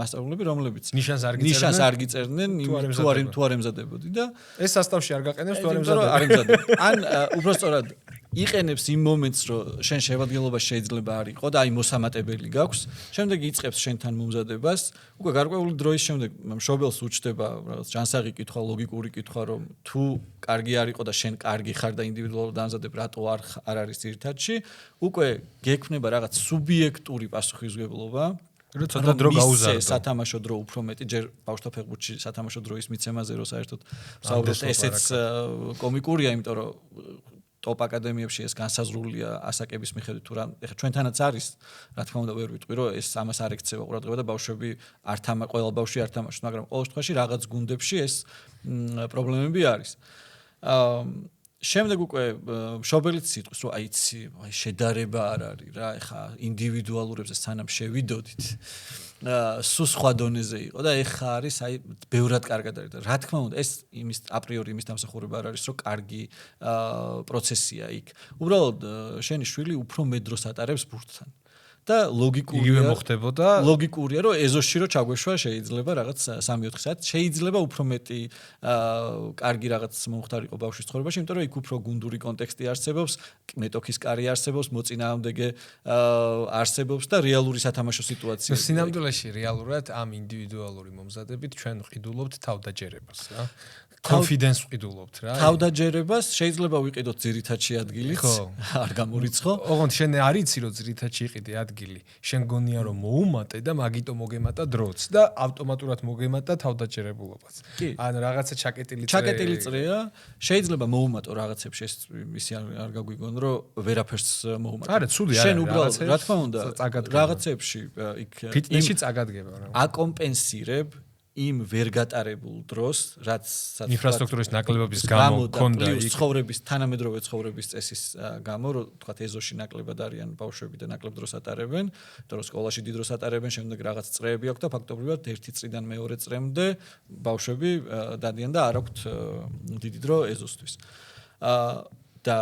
მასწავლებლები, რომლებიც ნიშანს არ გიწერდნენ, თუ არ ემზადებოდი და ეს სასწავლში არ გაყენებს, თუ არ ემზადებოდი. ან უბრალოდ იყენებს იმ მომენტს, რომ შენ შევადგენლობაში შეიძლება არ იყო და აი მოსამატებელი გაქვს, შემდეგ იწყებს შენთან მომზადებას, უკვე გარკვეული დროის შემდეგ მშობელს უჩნდება რაღაც ჯანსაღი კითხვა, ლოგიკური კითხვა, რომ თუ კარგი არ იყო და შენ კარგი ხარ და ინდივიდუალურად დამზადებ, რატო არ არის ძირითადში, უკვე გექნება რაღაც სუბიექტური პასუხისმგებლობა. ცოტა დრო გაუზარდო. სათამაშო დრო უფრო მეტი, ჯერ ბავშვთა ფეხბურთში სათამაშო დროის მიცემაზე რო საერთოდ ვსაუბრობთ, ესეც კომიკურია, იმიტომ რომ ტოპ აკადემიებში ეს განსაზღვრულია ასაკების მიხედვით, თუ რა ეხლა ჩვენთანაც არის, რა თქმა უნდა ვერ ვიტყვი, რომ ეს ამას არ ექცევა ყურადღება და ბავშვები ყველა ბავშვი არ თამაშობს, მაგრამ ყოველ შემთხვევაში რაღაც გუნდებში ეს პრობლემები არის. შემდეგ უკვე მშობელიც იტყვის, რომ აიცი, შედარება არ არის რა, ეხლა ინდივიდუალურებზე სანამ შევიდოდით. სულ სხვა დონეზე იყო და ეხლა არის აი ბევრად კარგად არის და რა თქმა უნდა ეს იმის აპრიორი იმის დამსახურება არ არის რომ კარგი პროცესია იქ. უბრალოდ შენი შვილი უფრო მეტ დროს ატარებს ბურთთან. და ლოგიკურია, რომ ეზოში რო ჩაგვეშვა შეიძლება რაღაც 3-4 საათი, შეიძლება უფრო მეტი კარგი რაღაც მომხდარიყო ბავშვის ცხოვრებაში, იმიტომ რომ იქ უფრო გუნდური კონტექსტი არსებობს, მეტოქის კარი არსებობს, მოწინააღმდეგე არსებობს და რეალური სათამაშო სიტუაცია. სინამდვილეში რეალურად ამ ინდივიდუალური მომზადებით ჩვენ ვყიდულობთ თავდაჯერებას რა. confidence ვყიდულობთ რა. თავდაჯერებას შეიძლება ვიყიდოთ ძირითადში ადგილიც, არ გამორიცხო. ოღონდ შენ არ იცი რომ ძირითადში იყიდე ადგილი. შენ გონია რომ მოუმატე და მაგიტო მოგემატა დროც და ავტომატურად მოგემატა თავდაჯერებულობაც. ან რაღაცა ჩაკეტილი წრეა, შეიძლება მოუმატო რაღაცებში, ეს ისი არ გაგვიგონ რომ ვერაფერს მოუმატე. არა, ცუდი არა. შენ უბრალოდ რა თქმა უნდა რაღაცებში იქ ფიტნესში წაგადგება რა. აკომპენსირებ იმ ვერ გატარებულ დროს, რაც ინფრასტრუქტურის ნაკლებობის გამო ქონდა იქ ცხოვრების თანამედროვე ცხოვრების წესის გამო, რომ თქვა ეზოში ნაკლებად არიან ბავშვები და ნაკლებ დროს ატარებენ, იმიტომ რომ სკოლაში დიდ დროს ატარებენ, შემდეგ რაღაც წრეები აქვს და ფაქტობრივად ერთი წრიდან მეორე წრემდე ბავშვები დადიან და არ აქვთ დიდი დრო ეზოსთვის. და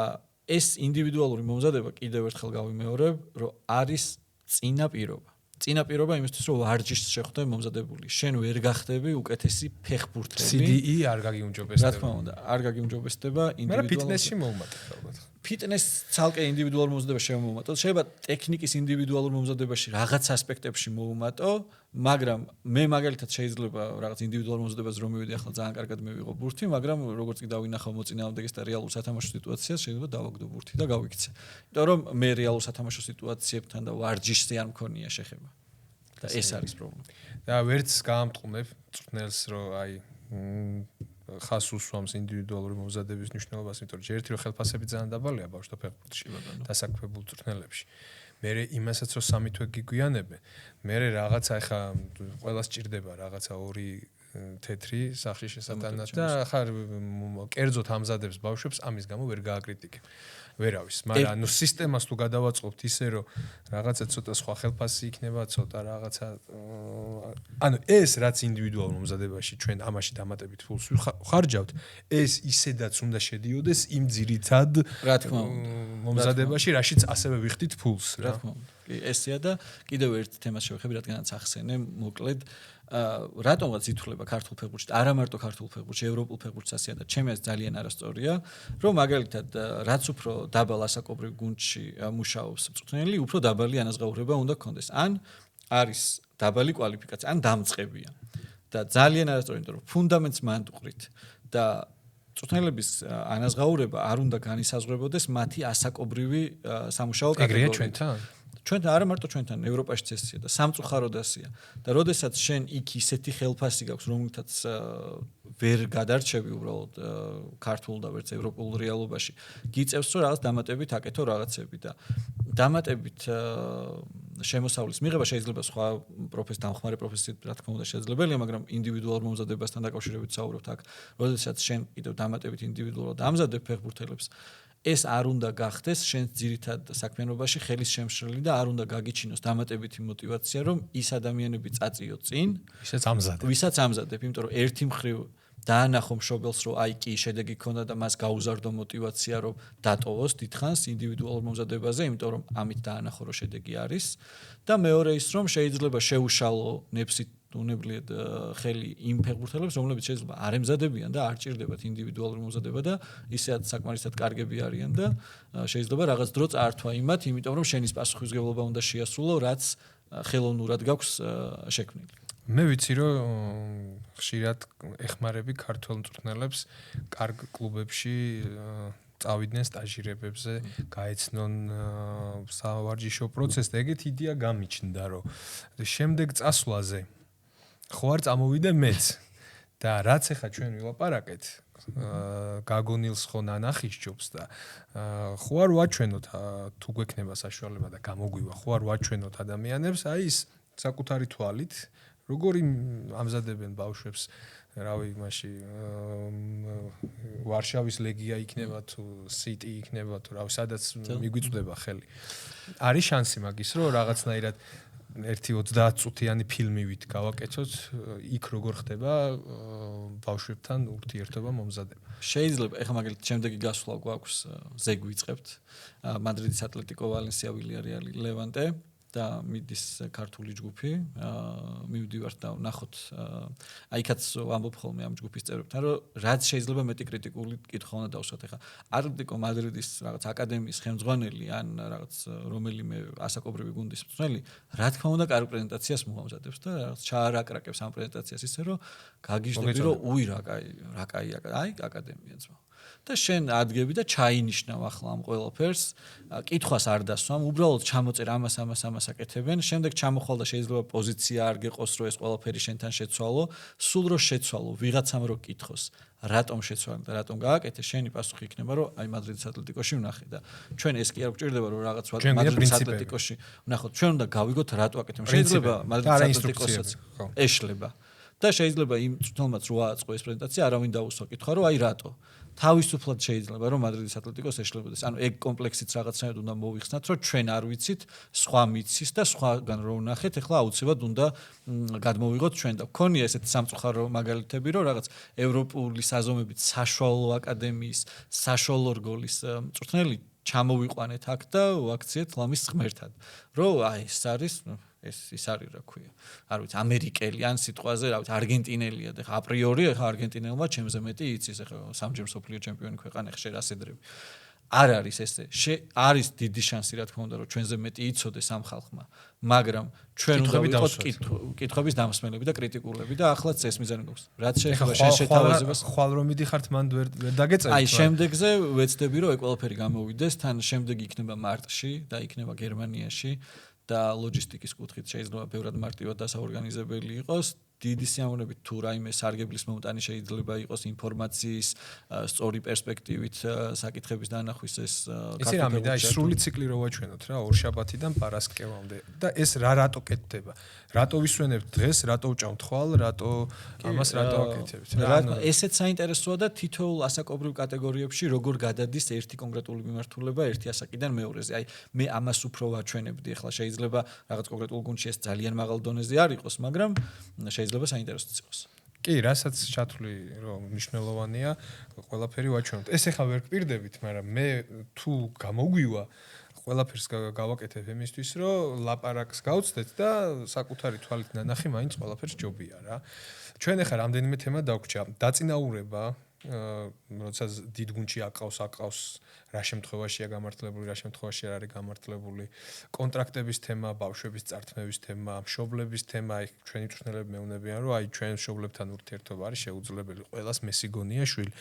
ეს ინდივიდუალური მომზადება კიდევ ერთხელ გავიმეორებ, რომ არის წინა პირობა. წინა პირობა იმისთვის, რომ ვარჯიშს შეხვდე მომზადებული. შენ ვერ გახდები უკეთესი ფეხბურთელი. CDE არ გაგიუმჯობესდება. რა თქმა უნდა, არ გაგიუმჯობესდება მაგრამ ფიტნესში მოუმატებ ალბათ. ფიტნეს ცალკე ინდივიდუალურ მომზადება შემოუმატო. შეიძლება ტექნიკის ინდივიდუალურ მომზადებაში რაღაც ასპექტებში მოუმატო, მაგრამ მე მაგალითად შეიძლება რაღაც ინდივიდუალურ მომზადებას რომ მივიდი ახლა ძალიან კარგად მივიღო ბურთი, მაგრამ როგორც კი დავინახავ მოწინააღმდეგეს და რეალურ სათამაშო სიტუაციას შეიძლება დავაგდო ბურთი და გავიქცე. იმიტომ რომ მე რეალურ სათამაშო სიტუაციებთან და ვარჯიშზე არ მქონია შეხება. და ეს არის პრობლემა. და ვერც გაამტყუნებ მწვრთნელს რომ აი ხას უსვამს ინდივიდუალური მომზადების მნიშვნელობას, იმიტომ რომ ერთი რომ ხელფასები ძალიან დაბალია ბავშვთა ფეხბურთში დასაქმებულ მწვრთნელებში. მე იმასაც რომ 3 თვე გიგვიანებენ, მე რაღაცა ახლა ყველას ჭირდება რაღაცა 2 თეთრი სახში შესატანად და ხარ კერძოდ ამზადებს ბავშვებს, ამის გამო ვერ გააკრიტიკებ. ვერავის, მაგრამ ანუ სისტემას თუ გადავაწყობთ ისე რომ რაღაცა ცოტა სხვა ხელფასი იქნება, ცოტა რაღაცა ანუ ეს რაც ინდივიდუალურ მომზადებაში ჩვენ ამაში დამატებით ფულს ხარჯავთ, ეს ისედაც უნდა შედიოდეს იმ ძირითად რა თქმა უნდა მომზადებაში, რაშიც ასევე ვიხდით ფულს რა. რა თქმა უნდა. ესეა და კიდევ ერთ თემას შევეხები, რადგანაც ახსენე, მოკლედ რატომღაც ითვლება ქართულ ფეხბურთში, არა მარტო ქართულ ფეხბურთში, ევროპულ ფეხბურთს ასეა და ჩემი აზრით ძალიან არასწორია, რომ მაგალითად რაც უფრო დაბალ ასაკობრივ გუნდში მუშაობს მწვრთნელი, უფრო დაბალი ანაზღაურება უნდა ჰქონდეს. ან არის დაბალი კვალიფიკაცია, ან დამწყებია. და ძალიან არასწორი, იმიტომ რომ ფუნდამენტს მანდუყრით და მწვრთნელების ანაზღაურება არ უნდა განისაზღვრებოდეს მათი ასაკობრივი სამუშაო კატეგორიით. ეგრეა ჩვენთან? ჩვენთან არა მარტო ჩვენთან ევროპაშიც ესეა და სამწუხაროდ ასეა და როდესაც შენ იქ ისეთი ხელფასი გაქვს რომელთაც ვერ გადარჩები უბრალოდ ქართულ და ვერც ევროპულ რეალობაში გიწევს რომ რაღაც დამატებით აკეთო რაღაცები და დამატებით შემოსავლის მიღება შეიძლება სხვა დამხმარე პროფესიით რა თქმა უნდა შესაძლებელია მაგრამ ინდივიდუალურ მომზადებასთან დაკავშირებით საუბრობთ აქ როდესაც შენ კიდევ დამატებით ინდივიდუალურად ამზადებ ფეხბურთელებს ეს არ უნდა გახდეს შენ ძირითად საქმიანობაში ხელის შემშლელი და არ უნდა გაგიჩინოს დამატებითი мотиваცია რომ ის ადამიანები წაწიო წინ ვისაც ამზადებ იმიტომ რომ ერთი მხრივ დაანახო მშობელს რომ აი კი შედეგი ქონდა და მას გაუზარდო мотиваცია რომ დატოვოს დიდხანს ინდივიდუალურ მომზადებაზე იმიტომ რომ ამით დაანახო რომ შედეგი არის და მეორე ის რომ შეიძლება შეუშალო ნეფსით უნებლიეთ ხელი იმ ფეხბურთელებს რომლებიც შეიძლება არ ემზადებიან და არ ჭირდებათ ინდივიდუალური მომზადება და ისეაც საკმარისად კარგები არიან და შეიძლება რაღაც დრო წაართვა იმათ იმიტომ რომ შენის პასუხისმგებლობა უნდა შეასრულო რაც ხელოვნურად გაქვს შექმნილი მე ვიცი რომ ხშირად ეხმარები ქართველ მწვრთნელებს კარგ კლუბებში წავიდნენ სტაჟირებებზე, გაეცნონ სავარჯიშო პროცესს და ეგეთ იდეა გამიჩნდა რომ შემდეგ წასვლაზე ხო არ წამოვიდე მეც და რაც ახლა ჩვენ ვილაპარაკეთ გაგონილს ხო ნანახის ჯობს და ხო არ ვაჩვენოთ თუ გვექნება საშუალება და გამოგვივა ხო არ ვაჩვენოთ ადამიანებს აი ის საკუთარი თვალით როგორი ამზადებენ ბავშვებს რავი იმაში ვარშავის ლეგია იქნება თუ სიტი იქნება თუ რავი სადაც მიგვიწვდება ხელი არის შანსი მაგის რომ რაღაცნაირად ერთი 30 წუთიანი ფილმივით გავაკეთოთ იქ როგორ ხდება ბავშვებთან ურთიერთობა მომზადება შეიძლება ეხლა მაგალითად შემდეგი გასვლა გვაქვს ზეგ ვიწყებთ მადრიდის ატლეტიკო ვალენსია ვილიარეალი ლევანტე და მიდის ქართული ჯგუფი მივდივართ და ნახოთ აიქაც ვამბობ ხოლმე ამ ჯგუფის წევრებთან რომ რაც შეიძლება მეტი კრიტიკული კითხვა უნდა დავსვათ ეხლა ატლეტიკო მადრიდის რაღაც აკადემიის ხელმძღვანელი ან რაღაც რომელიმე ასაკობრივი გუნდის მწვრთნელი რა თქმა უნდა კარგ პრეზენტაციას მოამზადებს და რაღაც ჩაარაკრაკებს ამ პრეზენტაციას ისე რომ გაგიჟდები რომ უი რა კაი აი აკადემია ძმა და შენ ადგები და ჩაინიშნავ ახლა ამ ყველაფერს კითხვას არ დასვამ უბრალოდ ჩამოწერ ამას აკეთებენ შემდეგ ჩამოხვალ და შეიძლება პოზიცია არ გეყოს რომ ეს ყველაფერი შენთან შეცვალო სულ რო შეცვალო ვიღაცამ რო კითხოს რატომ შეცვალე და რატომ გააკეთე შენი პასუხი იქნება რომ აი მადრიდის ატლეტიკოში ვნახე და ჩვენ ეს კი არ გვჭირდება რომ რაღაც მადრიდის ატლეტიკოში ვნახოთ ჩვენ უნდა გავიგოთ რატო აკეთებ შეიძლება მადრიდის ატლეტიკოსაც ეშლება და შეიძლება იმ წუთელმაც რო აწყო ეს პრეზენტაცია არავინ დაუსვა კითხვა რომ აი რატო თავისუფლად შეიძლება რომ მადრიდის ატლეტიკოს ეშლებოდეს. ანუ ეგ კომპლექსიც რაღაცნაირად უნდა მოვიხსნათ, რომ ჩვენ არ ვიცით, სხვა მიცის და სხვაგან რო ვნახეთ, ახლა აუცილებლად უნდა გადმოვიღოთ ჩვენ და გქონია ესეთი სამწუხარო მაგალითები, რომ რაღაც ევროპული საზომებით საშუალო აკადემიის, საშუალო რგოლის მწვრთნელი ჩამოვიყვანეთ აქ და ვაქციეთ ლამის ღმერთად. რომ აი ეს არის ის არის რა ქვია. არ ვიცი, ამერიკელი ან სიტყვაზე, რა ვიცი, არგენტინელია და აპრიორი ხა არგენტინელმა ჩემზე მეტი იცის, ხა სამჯერ მსოფლიო ჩემპიონი ქვეყანა ხე რასედრები. არ არის ესე. არის დიდი შანსი რა თქმა უნდა, რომ ჩვენზე მეტი იცოდეს ამ ხალხმა, მაგრამ ჩვენ უნდა ვიყოთ კითხვების დამსმელები და კრიტიკულები და ახლა ეს მიზანი გვაქვს. რაც შეეხება შენ შეთავაზებას, ხვალ რომ მიდიხართ მან ვერ დაგეწევით. აი შემდეგზე ვეცდები რომ ეს ყველაფერი გამოვიდეს, თან შემდეგ იქნება მარტში და იქნება გერმანიაში და ლოჯისტიკის კუთხით შეიძლება ბევრად მარტივად დასაორგანიზებელი იყოს. დიდი სიამოვნებით თუ რაიმე სარგებლის მომტანი შეიძლება იყოს ინფორმაციის სწორი პერსპექტივით საკითხების დანახვის ეს ისე რამე და სრული ციკლი რო ვაჩვენოთ რა ორშაბათიდან პარასკევამდე და ეს რატო კეთდება რატო ვისვენებთ დღეს რატო ვჭამთ ხვალ რატო ამას რატო აკეთებთ რა ესეც საინტერესოა და თითოეულ ასაკობრივ კატეგორიებში როგორ გადადის ერთი კონკრეტული მიმართულება ერთი ასაკიდან მეორეზე აი მე ამას უფრო ვაჩვენებდი ახლა შეიძლება რაღაც კონკრეტულ გუნდში ეს ძალიან მაღალ დონეზე არ იყოს მაგრამ შეიძლება საინტერესოც იყოს. კი, რასაც ჩათვლი რომ მნიშვნელოვანია, ყველაფერი ვაჩვენოთ. ეს ახლა ვერ გპირდებით, მაგრამ მე თუ გამოგვივა, ყველაფერს გავაკეთებ იმისთვის, რომ ლაპარაკს გავცდეთ და საკუთარი თვალით ნანახი მაინც ყველაფერს ჯობია რა. ჩვენ ახლა რამდენიმე თემა დავგჭა. დაწინაურება, როცა დიდ გუნდში აყავს რა შემთხვევაშია გამართლებული, რა შემთხვევაში არ არის გამართლებული, კონტრაქტების თემა, ბავშვების წართმევის თემა, მშობლების თემა, აი ჩვენი მწვრთნელები მეუბნებიან, რომ აი ჩვენ მშობლებთან ურთიერთობა არის შეუძლებელი, ყველას მესიგონია შვილი.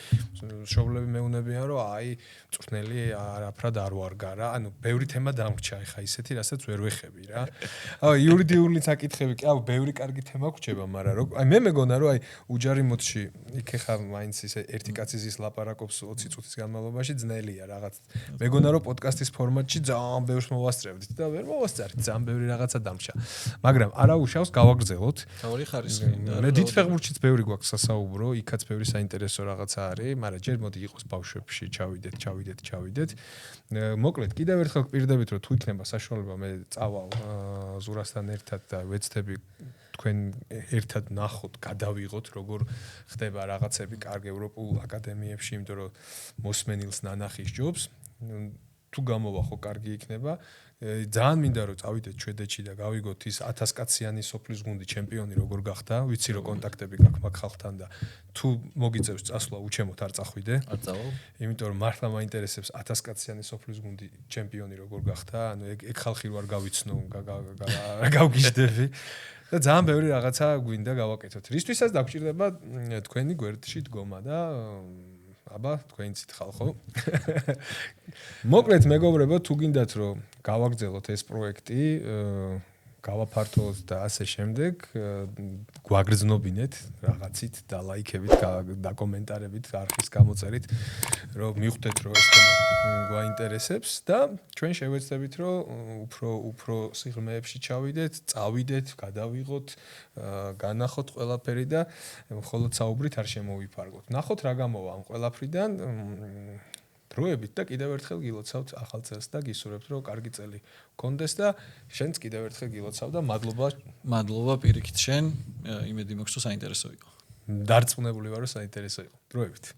მშობლები მეუბნებიან, რომ აი მწვრთნელი არაფრად არ ვარგა რა, ანუ ბევრი თემა დამრჩა, ეხა ისეთი, რასაც ვერ ვეხები რა. აი იურიდიული საკითხები, კი, ბევრი კარგი თემა გვჭება, მაგრამ აი მე მეგონა, რომ აი უჯარი მოდში იქ ეხა მაინც ისე ერთი კაცის ის ლაპარაკობს 20 წუთის განმავლობაში ძნელია რა. მეგონა რომ პოდკასტის ფორმატში ძალიან ბევრს მოვასწრებდით და ვერ მოვასწრით ძალიან ბევრი რაღაცა დამრჩა მაგრამ არა უშავს გავაგრძელოთ თავი ხარისხი მე დიდ ფეხბურთშიც ბევრი გვაქვს სასაუბრო იქაც ბევრი საინტერესო რაღაცა არის მაგრამ ჯერ მოდი იყოს ბავშვებში ჩავიდეთ მოკლედ კიდევ ერთხელ გპირდებით რომ თუ იქნება საშუალება მე წავალ ზურასთან ერთად და ვეცდები თქვენ ერთად ნახოთ, გადავიღოთ, როგორ ხდება რაღაცები კარგ ევროპულ აკადემიებში, იმიტომ რომ მოსმენილს ნანახის ჯობს. თუ გამოვა ხო კარგი იქნება. ძალიან მინდა რომ წავიდეთ შვედეთში და გავიგოთ ის 1000 კაციანი სოფლის გუნდი ჩემპიონი როგორ გახდა, ვიცი რომ კონტაქტები გაქვს მაგ ხალხთან და თუ მოგიწევს წასვლა უჩემოთ არ წახვიდე. არ წავალ. იმიტომ რომ მართლა მაინტერესებს 1000 კაციანი სოფლის გუნდი ჩემპიონი როგორ გახდა, ანუ ეგ ხალხი რო არ გავიცნო, გავგიჟდები. და ძალიან ბევრი რაღაცა გვინდა გავაკეთოთ. რისთვისაც დაგჭირდება თქვენი გვერდში დგომა და აბა თქვენიცით ხალხო. მოკლედ მეგობრებო, თუ გინდათ რომ გავაგრძელოთ ეს პროექტი, გავაფართოვოთ და ასე შემდეგ, გვაგრძნობინეთ რაღაცით და ლაიქებით და კომენტარებით, არხის გამოწერით, რომ მივხვდეთ რომ ეს თემა გვაინტერესებს და ჩვენ შევეცდებით რომ უფრო სიღრმეებში ჩავიდეთ, წავიდეთ, გადავიღოთ, განახოთ ყველაფერი და მხოლოდ საუბრით არ შემოვიფარგოთ. ნახოთ რა გამოვა ამ ყველაფრიდან დროებით და კიდევ ერთხელ გილოცავთ ახალ წელს და გისურვებთ რომ კარგი წელი გქონდეს და შენც კიდევ ერთხელ გილოცავ და მადლობა პირიქით შენ იმედი მაქვს რომ საინტერესო იყო დარწმუნებული ვარ რომ საინტერესო იყო დროებით